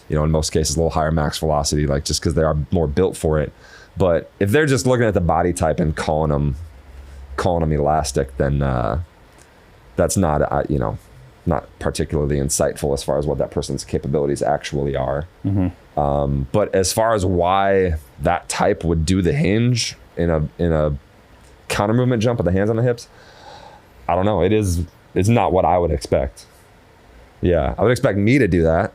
you know, in most cases, a little higher max velocity, like just because they are more built for it. But if they're just looking at the body type and calling them elastic, then that's not, you know, not particularly insightful as far as what that person's capabilities actually are. But as far as why that type would do the hinge in a counter movement jump with the hands on the hips, I don't know. It's not what I would expect. Yeah, I would expect me to do that.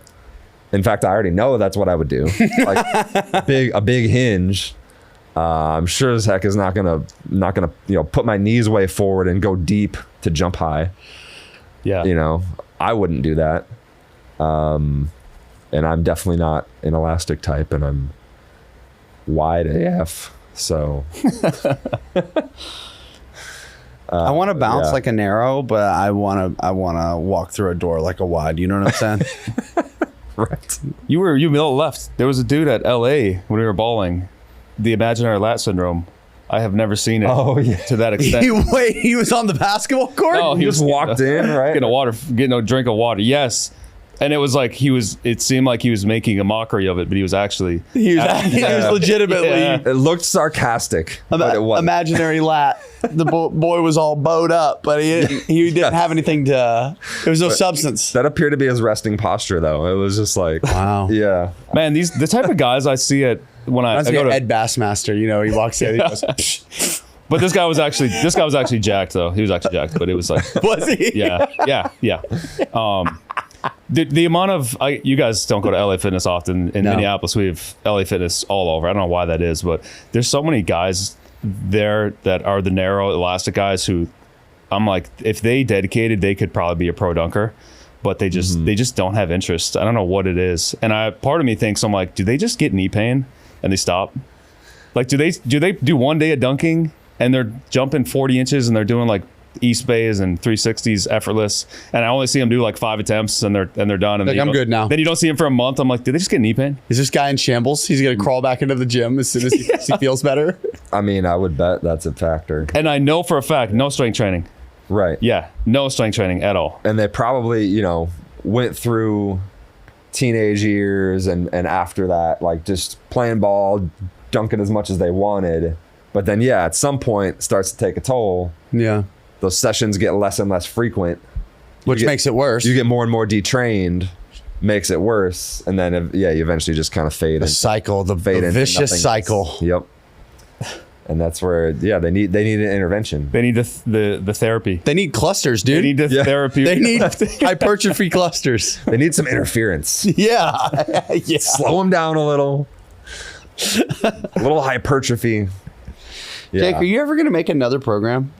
In fact, I already know that's what I would do. Like a big hinge. I'm sure as heck is not gonna you know, put my knees way forward and go deep to jump high. Yeah, you know, I wouldn't do that. And I'm definitely not an elastic type, and I'm wide AF. So I want to bounce like a narrow, but I want to walk through a door like a wide. You know what I'm saying? Right. You middle left. There was a dude at LA when we were bowling. The imaginary lat syndrome. I have never seen it to that extent. He was on the basketball court? No, he just walked in, right? Getting a drink of water. Yes. And it was like it seemed like he was making a mockery of it, but he was actuí he was legitimately. Yeah. It looked sarcastic, but it wasn't. Imaginary lat. The boy was all bowed up, but he didn't have anything to. There was no substance. That appeared to be his resting posture, though. It was just like, wow. Yeah. Man, the type of guys I see at when I go to Ed Bassmaster, you know, he walks in. He goes, but this guy was actually jacked though. He was actually jacked, but it was like, was he? Yeah. the amount of you guys don't go to LA Fitness often. In Minneapolis, we have LA Fitness all over. I don't know why that is, but there's so many guys there that are the narrow elastic guys who I'm like, if they dedicated, they could probably be a pro dunker, but they just don't have interest. I don't know what it is, and part of me thinks, I'm like, do they just get knee pain and they stop? Like, do they do one day of dunking and they're jumping 40 inches and they're doing like East Bays and 360s effortless, and I only see them do like 5 attempts and they're done. And like, I'm good now. Then you don't see him for a month. I'm like, did they just get knee pain? Is this guy in shambles? He's gonna crawl back into the gym as soon as he feels better. I mean, I would bet that's a factor. And I know for a fact, no strength training. Right. Yeah, no strength training at all. And they probably, went through teenage years and after that, like just playing ball, dunking as much as they wanted. But then, at some point, it starts to take a toll. Yeah. Those sessions get less and less frequent. Which makes it worse. You get more and more detrained, makes it worse. And then, you eventually just kind of fade. The cycle, the vicious cycle. Yep. And that's where, they need an intervention. They need the therapy. They need clusters, dude. They need the therapy. They need hypertrophy clusters. They need some interference. Yeah. Slow them down a little. A little hypertrophy. Yeah. Jake, are you ever going to make another program?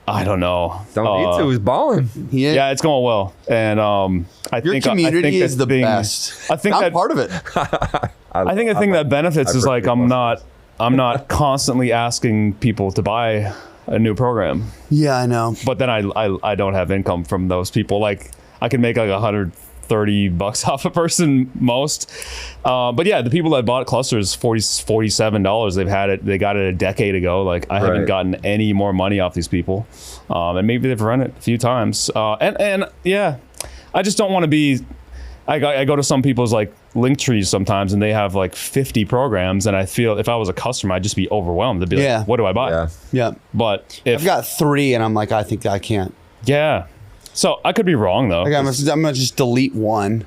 I don't know. Don't need to. He's balling. Yeah, it's going well. And Your community is the best. I think I'm part of it. I think the thing that benefits is like I'm not constantly asking people to buy a new program. Yeah, I know. But then I don't have income from those people. Like I can make like $130 off a person most. But yeah, the people that bought clusters, $47. They got it a decade ago. Like I haven't gotten any more money off these people. And maybe they've run it a few times. And yeah, I just don't want to be, I go to some people's like link trees sometimes and they have like 50 programs, and I feel if I was a customer, I'd just be overwhelmed. They'd be like, what do I buy? Yeah. But if I've got 3 and I'm like, I think I can't. Yeah. So I could be wrong though. Like I'm gonna just delete one,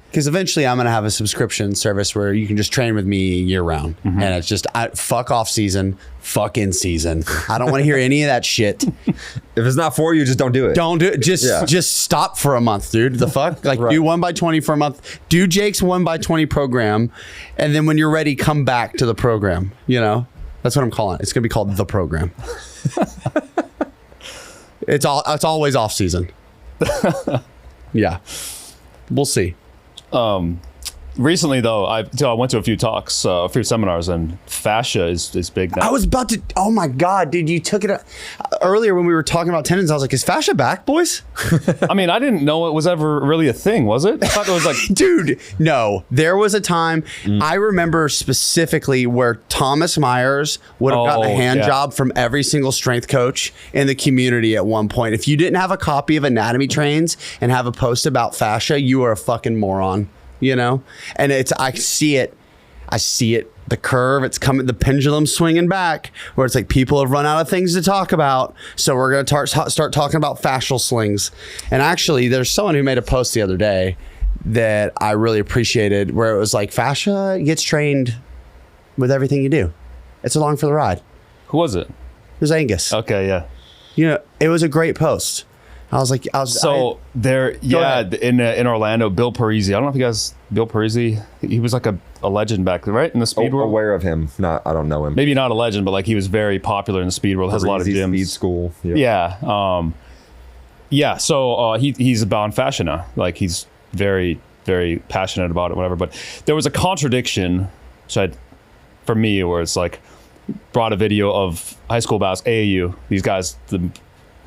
because eventually I'm gonna have a subscription service where you can just train with me year round, and it's just fuck off season, fuck in season. I don't want to hear any of that shit. If it's not for you, just don't do it. Don't do it. Just stop for a month, dude. The fuck? Like do 1x20 for a month. Do Jake's 1x20 program, and then when you're ready, come back to the program. That's what I'm calling it. It's gonna be called the program. It's always off season. Yeah, we'll see. Recently though, I went to a few talks, a few seminars, and fascia is big now. I was about to. Oh my god, dude! You took it earlier when we were talking about tendons. I was like, "Is fascia back, boys?" I mean, I didn't know it was ever really a thing, was it? I thought it was like, dude. No, there was a time I remember specifically where Thomas Myers would have gotten a hand job from every single strength coach in the community at one point. If you didn't have a copy of Anatomy Trains and have a post about fascia, you are a fucking moron. And I see it, the curve, it's coming, the pendulum swinging back, where it's like people have run out of things to talk about, so we're going to start talking about fascial slings. And actually there's someone who made a post the other day that I really appreciated, where it was like, fascia gets trained with everything you do. It's along for the ride. Who was it? It was Angus. Okay, yeah. It was a great post. I was like, in Orlando, Bill Parisi. I don't know if you guys, Bill Parisi, he was like a legend back then, right? In the speed world. Aware of him. I don't know him. Maybe not a legend, but like he was very popular in the speed world. Has a lot of gyms. Speed school. Yep. Yeah. So he's about fascia now. Like he's very, very passionate about it, whatever. But there was a contradiction, for me, where it's like, brought a video of high school basketball, AAU, these guys, the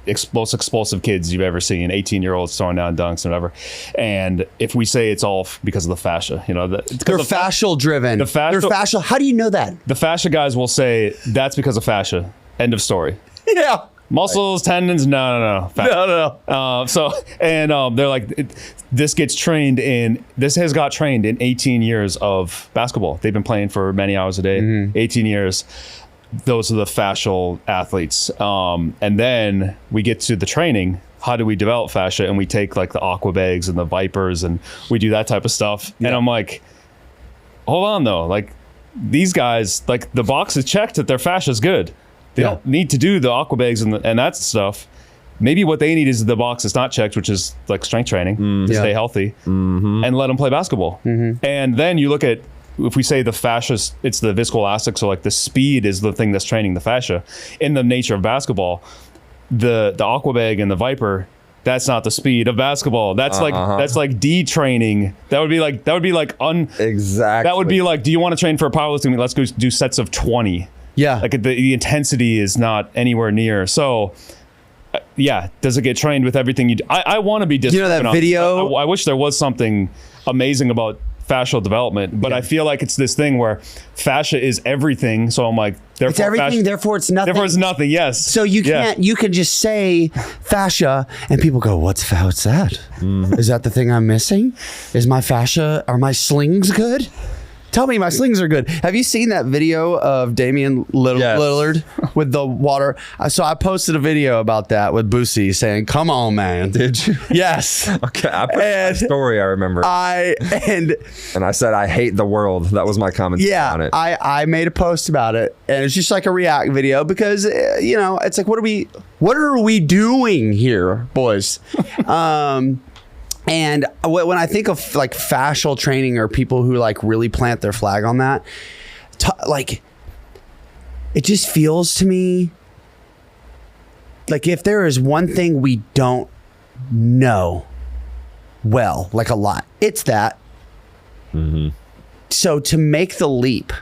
explosive kids you've ever seen, 18-year-olds throwing down dunks and whatever. And if we say it's all because of the fascia, they're fascial driven. They're fascial. How do you know that? The fascia guys will say that's because of fascia. End of story. Yeah. Muscles, tendons, no. They're like, this has got trained in 18 years of basketball. They've been playing for many hours a day, 18 years. Those are the fascial athletes. And then we get to the training. How do we develop fascia? And we take like the aqua bags and the vipers and we do that type of stuff. Yeah. And I'm like, hold on though. Like these guys, like the box is checked that their fascia is good. They don't need to do the aqua bags and that stuff. maybe what they need is the box that's not checked, which is like strength training to stay healthy, and let them play basketball. And then you look at, if we say the fascia, it's the viscoelastic, so like the speed is the thing that's training the fascia. In the nature of basketball, the aquabag and the viper, that's not the speed of basketball. That's like detraining. That would be like exactly. That would be like, do you want to train for a powerlifting? Let's go do sets of 20. Yeah. Like the intensity is not anywhere near. So does it get trained with everything you do? I want to be disciplined. You know that video? I wish there was something amazing about fascial development, but I feel like it's this thing where fascia is everything. So I'm like, therefore it's everything, therefore it's nothing. Therefore it's nothing, yes. So you can't, you can just say fascia and people go, what's that? Is that the thing I'm missing? Is my fascia, are my slings good? Tell me my slings are good. Have you seen that video of Damian Lillard with the water? So I posted a video about that with Boosie saying, come on, man. Did you? Yes. Okay, I put a story, I remember. And I said, I hate the world. That was my comment on it. I made a post about it, and it's just like a react video because, it's like, what are we doing here, boys? And when I think of like fascial training or people who like really plant their flag on that, like it just feels to me like if there is one thing we don't know well, like a lot, it's that. So to make the leap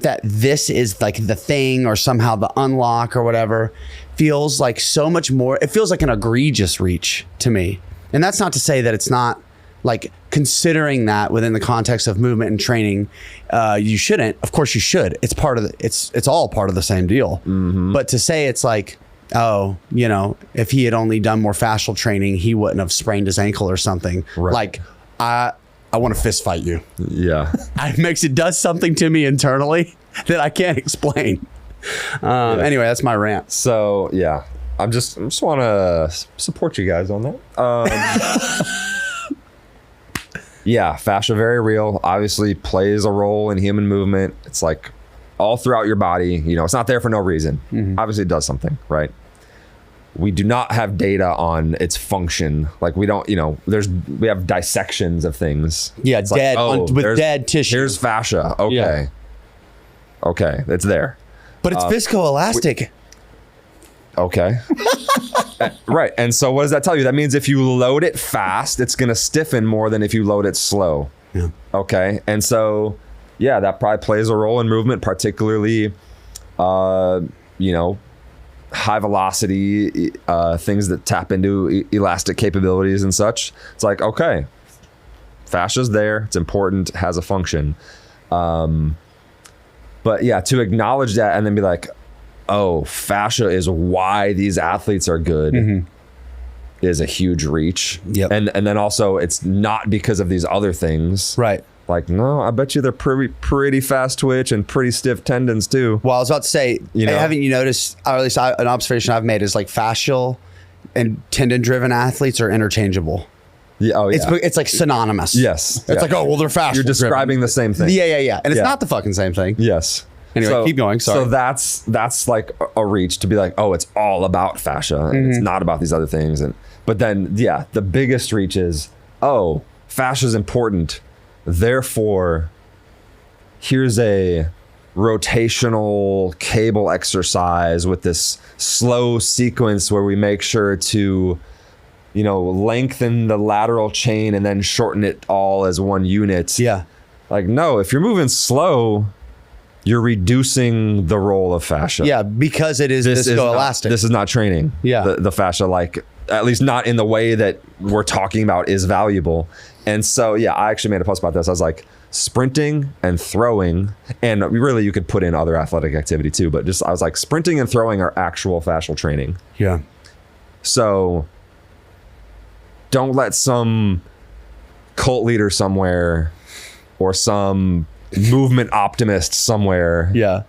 that this is like the thing or somehow the unlock or whatever feels like so much more. It feels like an egregious reach to me. And that's not to say that it's not like considering that within the context of movement and training, you shouldn't. Of course you should. It's part of it's all part of the same deal. But to say it's like, oh, if he had only done more fascial training, he wouldn't have sprained his ankle or something. Right. Like I want to fist fight you. Yeah. It does something to me internally that I can't explain. Anyway, that's my rant. So yeah. I just want to support you guys on that. Fascia, very real. Obviously plays a role in human movement. It's like all throughout your body. It's not there for no reason. Obviously it does something, right? We do not have data on its function. Like we don't, we have dissections of things. Yeah, it's dead like, with dead tissue. Here's fascia. Okay. Yeah. Okay, it's there. But it's viscoelastic. Okay. Right. And so what does that tell you? That means if you load it fast, it's going to stiffen more than if you load it slow. Yeah. Okay. And so, that probably plays a role in movement, particularly, high velocity, things that tap into elastic capabilities and such. It's like, okay, fascia's there. It's important, has a function. But to acknowledge that and then be like, oh, fascia is why these athletes are good is a huge reach. Yep. And then also it's not because of these other things. Right. Like, no, I bet you they're pretty fast twitch and pretty stiff tendons too. Well, I was about to say, haven't you noticed, or at least an observation I've made is like fascial and tendon driven athletes are interchangeable. Yeah, It's like synonymous. Yes. It's like, oh, well, they're fascial. You're describing the same thing. Yeah. And it's not the fucking same thing. Yes. Anyway, keep going. Sorry. So that's like a reach to be like, oh, it's all about fascia and it's not about these other things. But then, the biggest reach is, oh, fascia is important. Therefore, here's a rotational cable exercise with this slow sequence where we make sure to, lengthen the lateral chain and then shorten it all as one unit. Yeah. Like, no, if you're moving slow, you're reducing the role of fascia. Yeah, because it is viscoelastic. This is not training. Yeah. The fascia, like, at least not in the way that we're talking about, is valuable. And so, I actually made a post about this. I was like, sprinting and throwing, and really you could put in other athletic activity too, but I was like, sprinting and throwing are actual fascial training. Yeah. So don't let some cult leader somewhere or some movement optimist somewhere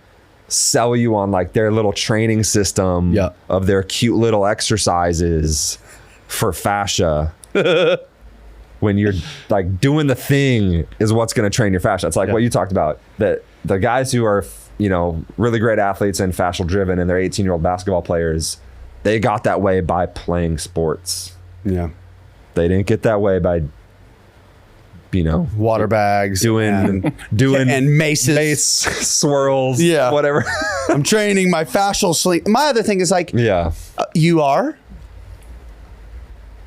sell you on like their little training system of their cute little exercises for fascia when you're like doing the thing is what's going to train your fascia. It's like what you talked about, that the guys who are really great athletes and fascial driven and they're 18-year-old basketball players, They got that way by playing sports. Yeah. They didn't get that way by, water bags, doing and maces, mace swirls, whatever. I'm training my fascial sleep. My other thing is like, you are.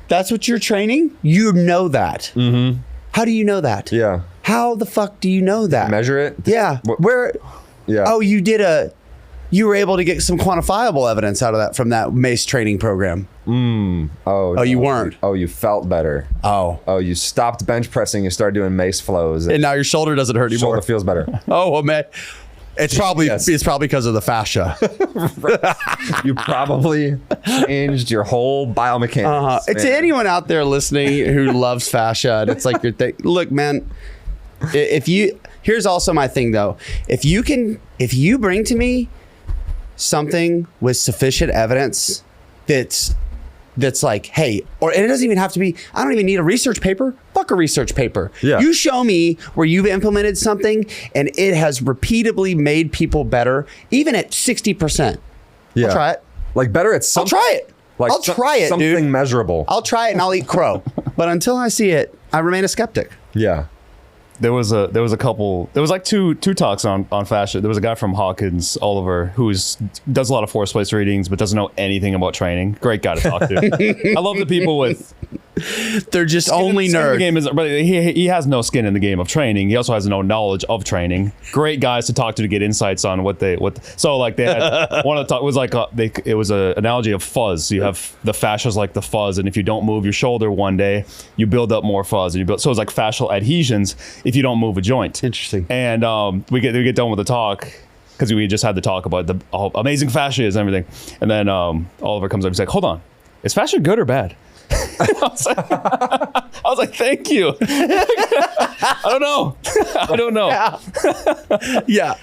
That's what you're training. You know that. Mm-hmm. How do you know that? Yeah. How the fuck do you know that? Measure it. Yeah. Where? Yeah. Oh, you were able to get some quantifiable evidence out of that from that mace training program. Oh, you weren't. Oh, you felt better. Oh, you stopped bench pressing. You started doing mace flows, and now your shoulder doesn't hurt anymore. Shoulder feels better. Oh, well, man. It's probably because of the fascia. You probably changed your whole biomechanics. To anyone out there listening who loves fascia, and it's like your thing. Look, man. Here's also my thing though. If you bring to me something with sufficient evidence that's like, hey, and it doesn't even have to be, I don't even need a research paper. Fuck a research paper. Yeah. You show me where you've implemented something and it has repeatedly made people better, even at 60%. Yeah. I'll try it. Like better at something. I'll try it. Like I'll try it, something dude. measurable. I'll try it and I'll eat crow. But until I see it, I remain a skeptic. Yeah. There was like two talks on fascia. There was a guy from Hawkins, Oliver, does a lot of force plates readings, but doesn't know anything about training. Great guy to talk to. I love the people with. They're just only nerds. But he has no skin in the game of training. He also has no knowledge of training. Great guys to talk to get insights on so like they had one of the talk was like it was an analogy of fuzz. You have the fascia's like the fuzz, and if you don't move your shoulder one day, you build up more fuzz, and so it's like fascial adhesions if you don't move a joint. Interesting. And we get done with the talk because we just had to talk about the amazing fascia is and everything, and then Oliver comes up and he's like, "Hold on, is fascia good or bad?" I was like, thank you. I don't know. Yeah.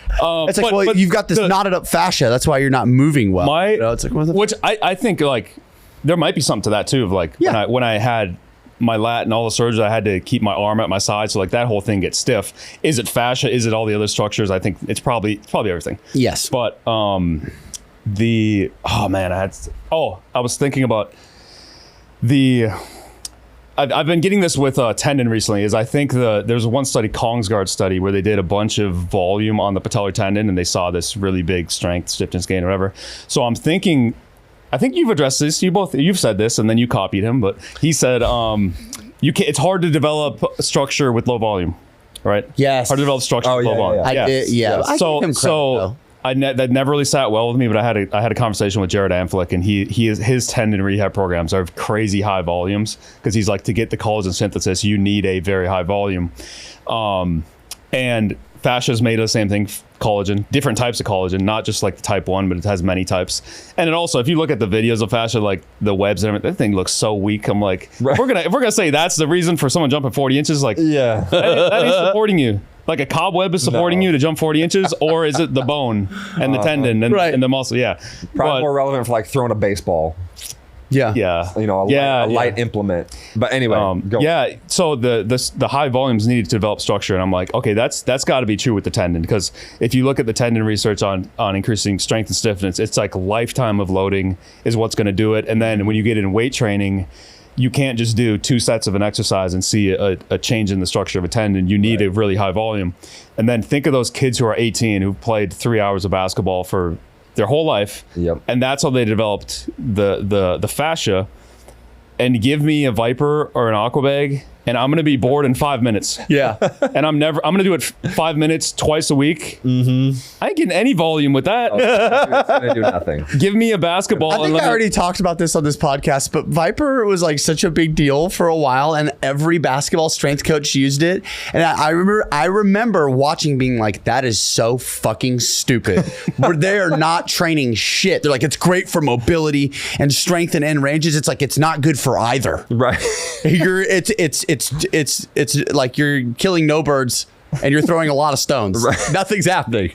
It's like, but you've got this knotted up fascia. That's why you're not moving well. It's like, which I think like there might be something to that too. Of like when I had my lat and all the surgeries, I had to keep my arm at my side. So like that whole thing gets stiff. Is it fascia? Is it all the other structures? I think it's probably everything. Yes. But I was thinking about I've been getting this with tendon recently. Is I think there's one study, Kongsgaard study, where they did a bunch of volume on the patellar tendon and they saw this really big strength, stiffness gain, or whatever. So I'm thinking, I think you've addressed this. You've said this, and then you copied him. But he said it's hard to develop structure with low volume, right? Yes. Hard to develop structure with low volume. I did. Yeah. I give him credit, though. That never really sat well with me, but I had a conversation with Jared Amflick, and his tendon rehab programs are crazy high volumes because he's like, to get the collagen synthesis, you need a very high volume. And fascia is made of the same thing, collagen, different types of collagen, not just like the type 1, but it has many types. And it also, if you look at the videos of fascia, like the webs and everything, that thing looks so weak. I'm like, if we're gonna say that's the reason for someone jumping 40 inches, like that ain't supporting you. Like a cobweb is supporting you to jump 40 inches, or is it the bone and the tendon and the muscle? Yeah. Probably more relevant for like throwing a baseball. Yeah. A light implement. But anyway, go. Yeah. So the high volumes needed to develop structure. And I'm like, okay, that's got to be true with the tendon, because if you look at the tendon research on increasing strength and stiffness, it's like lifetime of loading is what's going to do it. And then when you get in weight training, you can't just do 2 sets of an exercise and see a change in the structure of a tendon. You need a really high volume. And then think of those kids who are 18 who played 3 hours of basketball for their whole life. Yep. And that's how they developed the fascia. And give me a Viper or an Aquabag, and I'm going to be bored in 5 minutes. Yeah. And I'm going to do it 5 minutes twice a week. Mm-hmm. I ain't getting any volume with that. It's going to do nothing. Give me a basketball. I think I already talked about this on this podcast, but Viper was like such a big deal for a while, and every basketball strength coach used it. And I remember watching, being like, that is so fucking stupid. Where they are not training shit. They're like, it's great for mobility and strength and end ranges. It's like, it's not good for either. Right. It's like you're killing no birds and you're throwing a lot of stones. Right. Nothing's happening.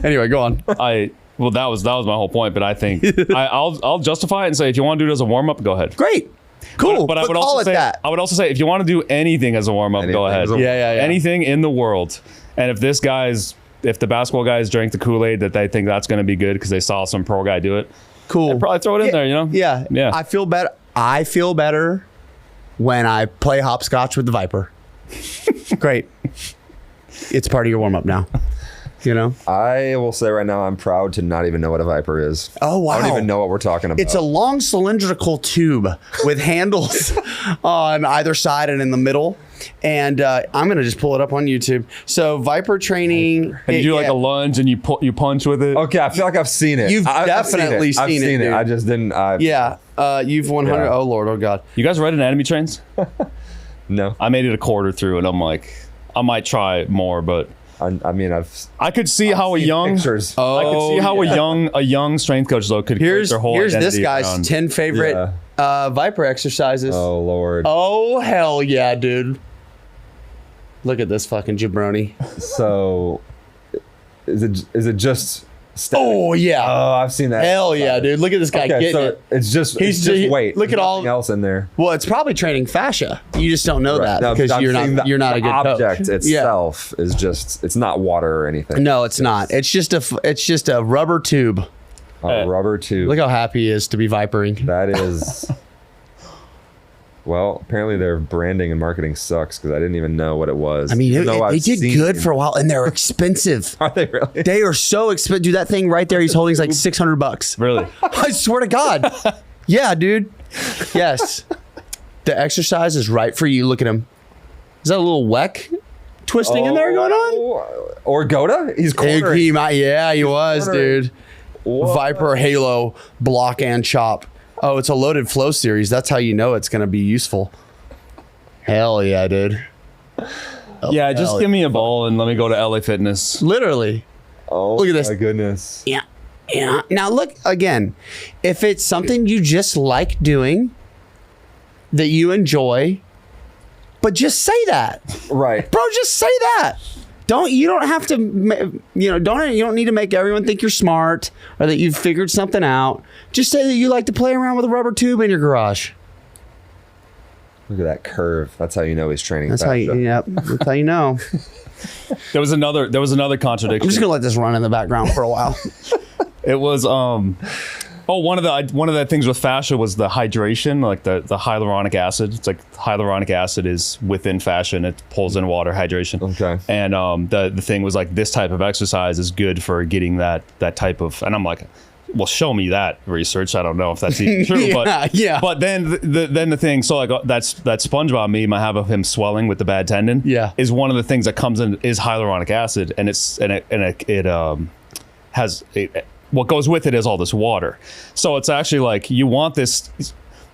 Anyway, go on. Well, that was my whole point, but I think I'll justify it and say, if you want to do it as a warm up, go ahead. Great. Cool. But I would also say that. I would also say, if you want to do anything as a warm up, go ahead. Yeah. Anything in the world. And if the basketball guys drank the Kool-Aid that they think that's going to be good because they saw some pro guy do it, Cool. I'd probably throw it in there, you know? Yeah. Yeah. I feel better when I play hopscotch with the Viper. Great. It's part of your warm up now. You know? I will say right now, I'm proud to not even know what a Viper is. Oh, wow. I don't even know what we're talking about. It's a long cylindrical tube with handles on either side and in the middle. And I'm going to just pull it up on YouTube. So Viper training. And you do like a lunge and you punch with it. Okay, I feel like I've seen it. You've I've definitely I've seen it. dude. I just didn't. You've 100. Yeah. Oh, Lord. Oh, God. You guys read anatomy trains? No. I made it a quarter through and I'm like, I might try more, but I could see how a seen young pictures. I could see how a young strength coach though could create their whole Here's this identity guy's around. 10 favorite Viper exercises. Oh, Lord. Oh, hell yeah, dude. Look at this fucking jabroni. So, is it just static? Oh, yeah. Oh, I've seen that. Hell yeah, dude. Look at this guy getting it. It's just weight. Look at all Nothing else in there. Well, it's probably training fascia. You just don't know that No, because I'm you're saying not a good object coach. itself is just, it's not water or anything. No, it's not. It's just a rubber tube. A rubber tube. Look how happy he is to be vipering. That is. Well, apparently their branding and marketing sucks because I didn't even know what it was. I mean, Even though they I've did seen- good for a while, and they're expensive. Are they really? They are so expensive. Dude, that thing right there he's holding is like $600. Really? I swear to God. Yeah, dude. Yes. The exercise is right for you. Look at him. Is that a little weck twisting in there going on? Or Goda? He's cornering. He was, cornering. dude. What? Viper Halo block and chop. Oh, it's a loaded flow series. That's how you know it's going to be useful. Hell yeah, dude. Yeah, just give me a ball and let me go to LA Fitness. Literally. Oh, Look at this. my goodness. Yeah. Yeah. Now look again. If it's something you just like doing, that you enjoy, but just say that, Right. bro. Just say that. You don't have to. You don't need to make everyone think you're smart or that you've figured something out. Just say that you like to play around with a rubber tube in your garage. Look at that curve. That's how you know he's training. That's how you. Yep. That's how you know. There was another contradiction. I'm just gonna let this run in the background for a while. It was one of the things with fascia was the hydration, like the hyaluronic acid. It's like hyaluronic acid is within fascia and it pulls in water, hydration. Okay. And the thing was like this type of exercise is good for getting that type of, and I'm like, well, show me that research. I don't know if that's even true, yeah. But then the thing, so like that SpongeBob meme I have of him swelling with the bad tendon, is one of the things that comes in is hyaluronic acid, and what goes with it is all this water. So it's actually like you want this.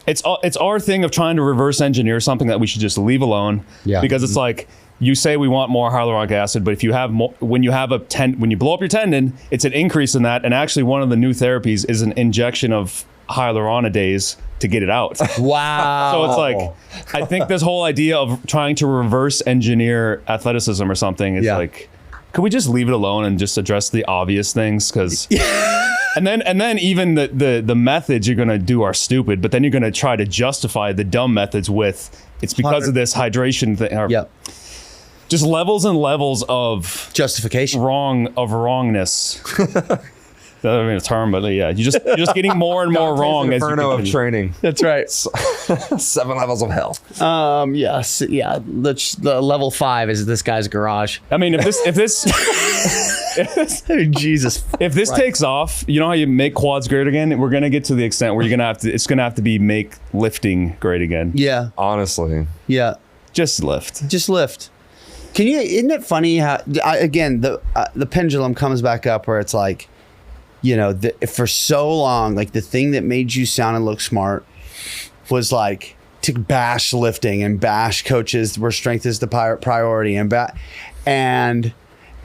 It's our thing of trying to reverse engineer something that we should just leave alone. Yeah. Because it's like you say we want more hyaluronic acid, but if you have more, when you blow up your tendon, it's an increase in that. And actually, one of the new therapies is an injection of hyaluronidase to get it out. Wow. So it's like I think this whole idea of trying to reverse engineer athleticism or something is like, could we just leave it alone and just address the obvious things? Because and then even the methods you're gonna do are stupid, but then you're gonna try to justify the dumb methods with it's because of this hydration thing. Yep. Just levels and levels of justification, wrongness. That doesn't mean a term, but yeah, you're just getting more and more wrong as you Inferno of continue. training. That's right. 7 levels of hell. Yes. Yeah. The level 5 is this guy's garage. I mean, if this Jesus. If this takes off, you know how you make quads great again? We're gonna get to the extent where it's gonna have to be make lifting great again. Yeah. Honestly. Yeah. Just lift. Isn't it funny how the pendulum comes back up where it's like, you know, for so long, like the thing that made you sound and look smart was like to bash lifting and bash coaches where strength is the priority and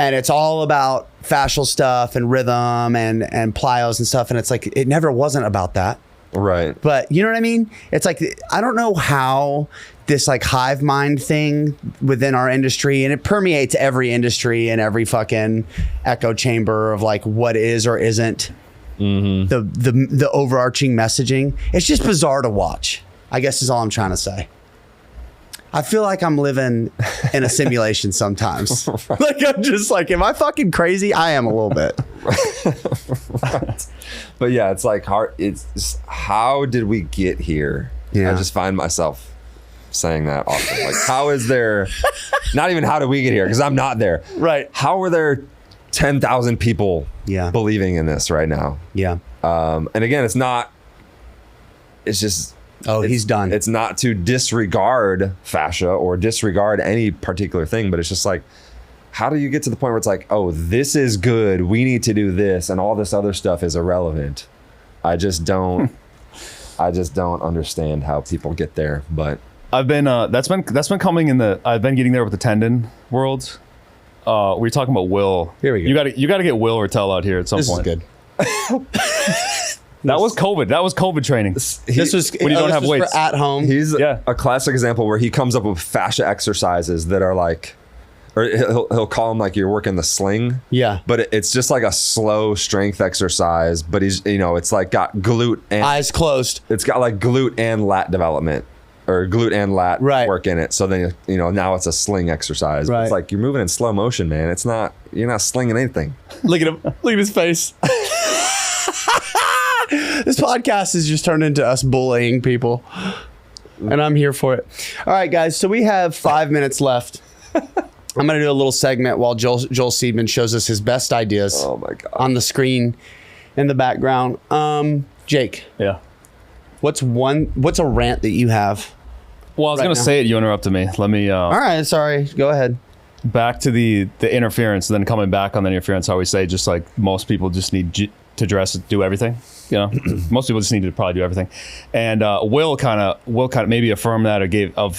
it's all about fascial stuff and rhythm and plyos and stuff. And it's like, it never wasn't about that. Right. But you know what I mean? It's like, I don't know how this like hive mind thing within our industry, and it permeates every industry and every fucking echo chamber of like what is or isn't the overarching messaging. It's just bizarre to watch, I guess is all I'm trying to say. I feel like I'm living in a simulation sometimes. Like I'm just like, am I fucking crazy? I am a little bit. But yeah, it's like hard. It's how did we get here? Yeah. I just find myself saying that often. Like, how is there? Not even how did we get here? Because I'm not there. Right. How are there 10,000 people Yeah. believing in this right now? Yeah. And again, it's not. It's just. Oh, he's done. It's not to disregard fascia or disregard any particular thing, but it's just like, how do you get to the point where it's like, oh, this is good, we need to do this, and all this other stuff is irrelevant? I just don't understand how people get there. But I've been that's been coming in the. I've been getting there with the tendon world. We were talking about Will. Here we go. You got to get Will Rattel out here at some This point. is good. That was COVID. That was COVID training. This was when you don't have weights for at home. he's Yeah. a classic example where he comes up with fascia exercises that are like, or he'll call them like you're working the sling. Yeah. But it's just like a slow strength exercise. But he's, it's like got glute and Eyes closed. it's got like glute and lat development, or glute and lat Right. work in it. So then, now it's a sling exercise. Right. It's like you're moving in slow motion, man. It's not, you're not slinging anything. Look at him. Look at his face. This podcast has just turned into us bullying people, and I'm here for it. All right, guys. So we have 5 minutes left. I'm going to do a little segment while Joel Seedman shows us his best ideas Oh my God. on the screen in the background. Jake, Yeah. what's a rant that you have? Well, I was Right gonna now. say it. You interrupted me. Let me. All right. Sorry. Go ahead. Back to the interference, then coming back on the interference. I always say, just like most people just need to do everything. Most people just need to probably do everything. And Will kind of maybe affirm that, or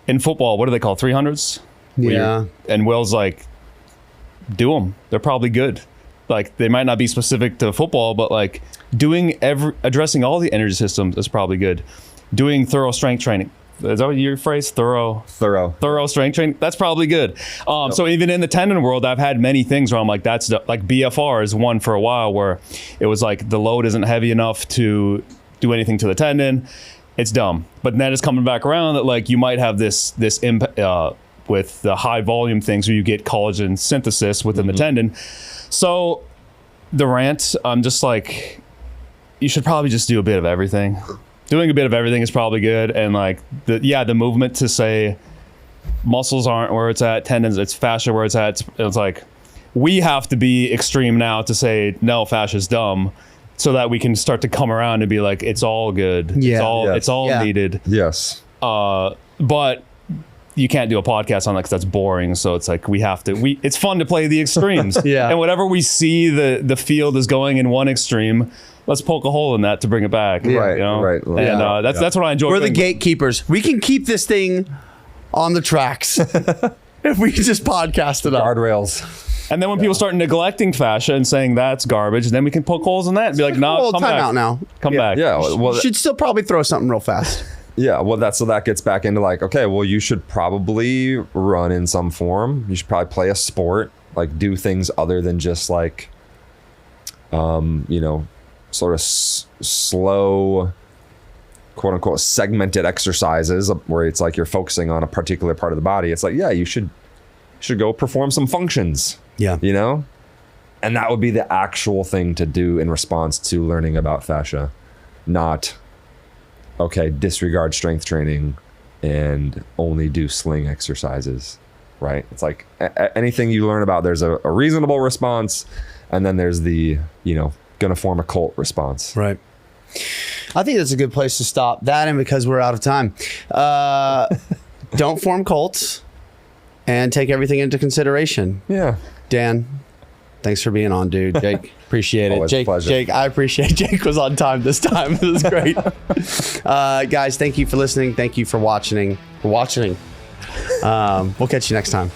in football, what do they call 300s? Yeah. And Will's like, do them. They're probably good. Like, they might not be specific to football, but like addressing all the energy systems is probably good. Doing thorough strength training. Is that your phrase? Thorough strength training. That's probably good. So even in the tendon world, I've had many things where I'm like, that's like BFR is one for a while where it was like the load isn't heavy enough to do anything to the tendon. It's dumb. But then it's coming back around that like you might have this with the high volume things where you get collagen synthesis within the tendon. So the rant, I'm just like, you should probably just do a bit of everything. Doing a bit of everything is probably good. And like the movement to say muscles aren't where it's at, tendons, it's fascia where it's at. It's like, we have to be extreme now to say, no, fascia's dumb, so that we can start to come around and be like, it's all good. Yeah. It's all needed. Yes. But you can't do a podcast on that because that's boring. So it's like, it's fun to play the extremes. Yeah. And whatever we see the field is going in one extreme, let's poke a hole in that to bring it back. Right, right. And that's what I enjoy. We're the gatekeepers. We can keep this thing on the tracks if we just podcast it up. Guardrails. And then when people start neglecting fascia and saying that's garbage, then we can poke holes in that and be like, no, Well, come time back. out now. Come back. Yeah. Well, You should still probably throw something real fast. yeah. Well, that gets back into like, okay, well, you should probably run in some form. You should probably play a sport, like do things other than just like, sort of slow, quote unquote, segmented exercises where it's like you're focusing on a particular part of the body. It's like, yeah, you should go perform some functions. Yeah. And that would be the actual thing to do in response to learning about fascia, not, okay, disregard strength training and only do sling exercises, right? It's like anything you learn about, there's a reasonable response, and then there's the, gonna form a cult response. Right. I think that's a good place to stop. That, and because we're out of time. Don't form cults and take everything into consideration. Yeah. Dan, thanks for being on, dude. Jake, appreciate it. Always a pleasure. Jake, I appreciate Jake was on time this time. It was great. Guys, thank you for listening. Thank you for watching. We'll catch you next time.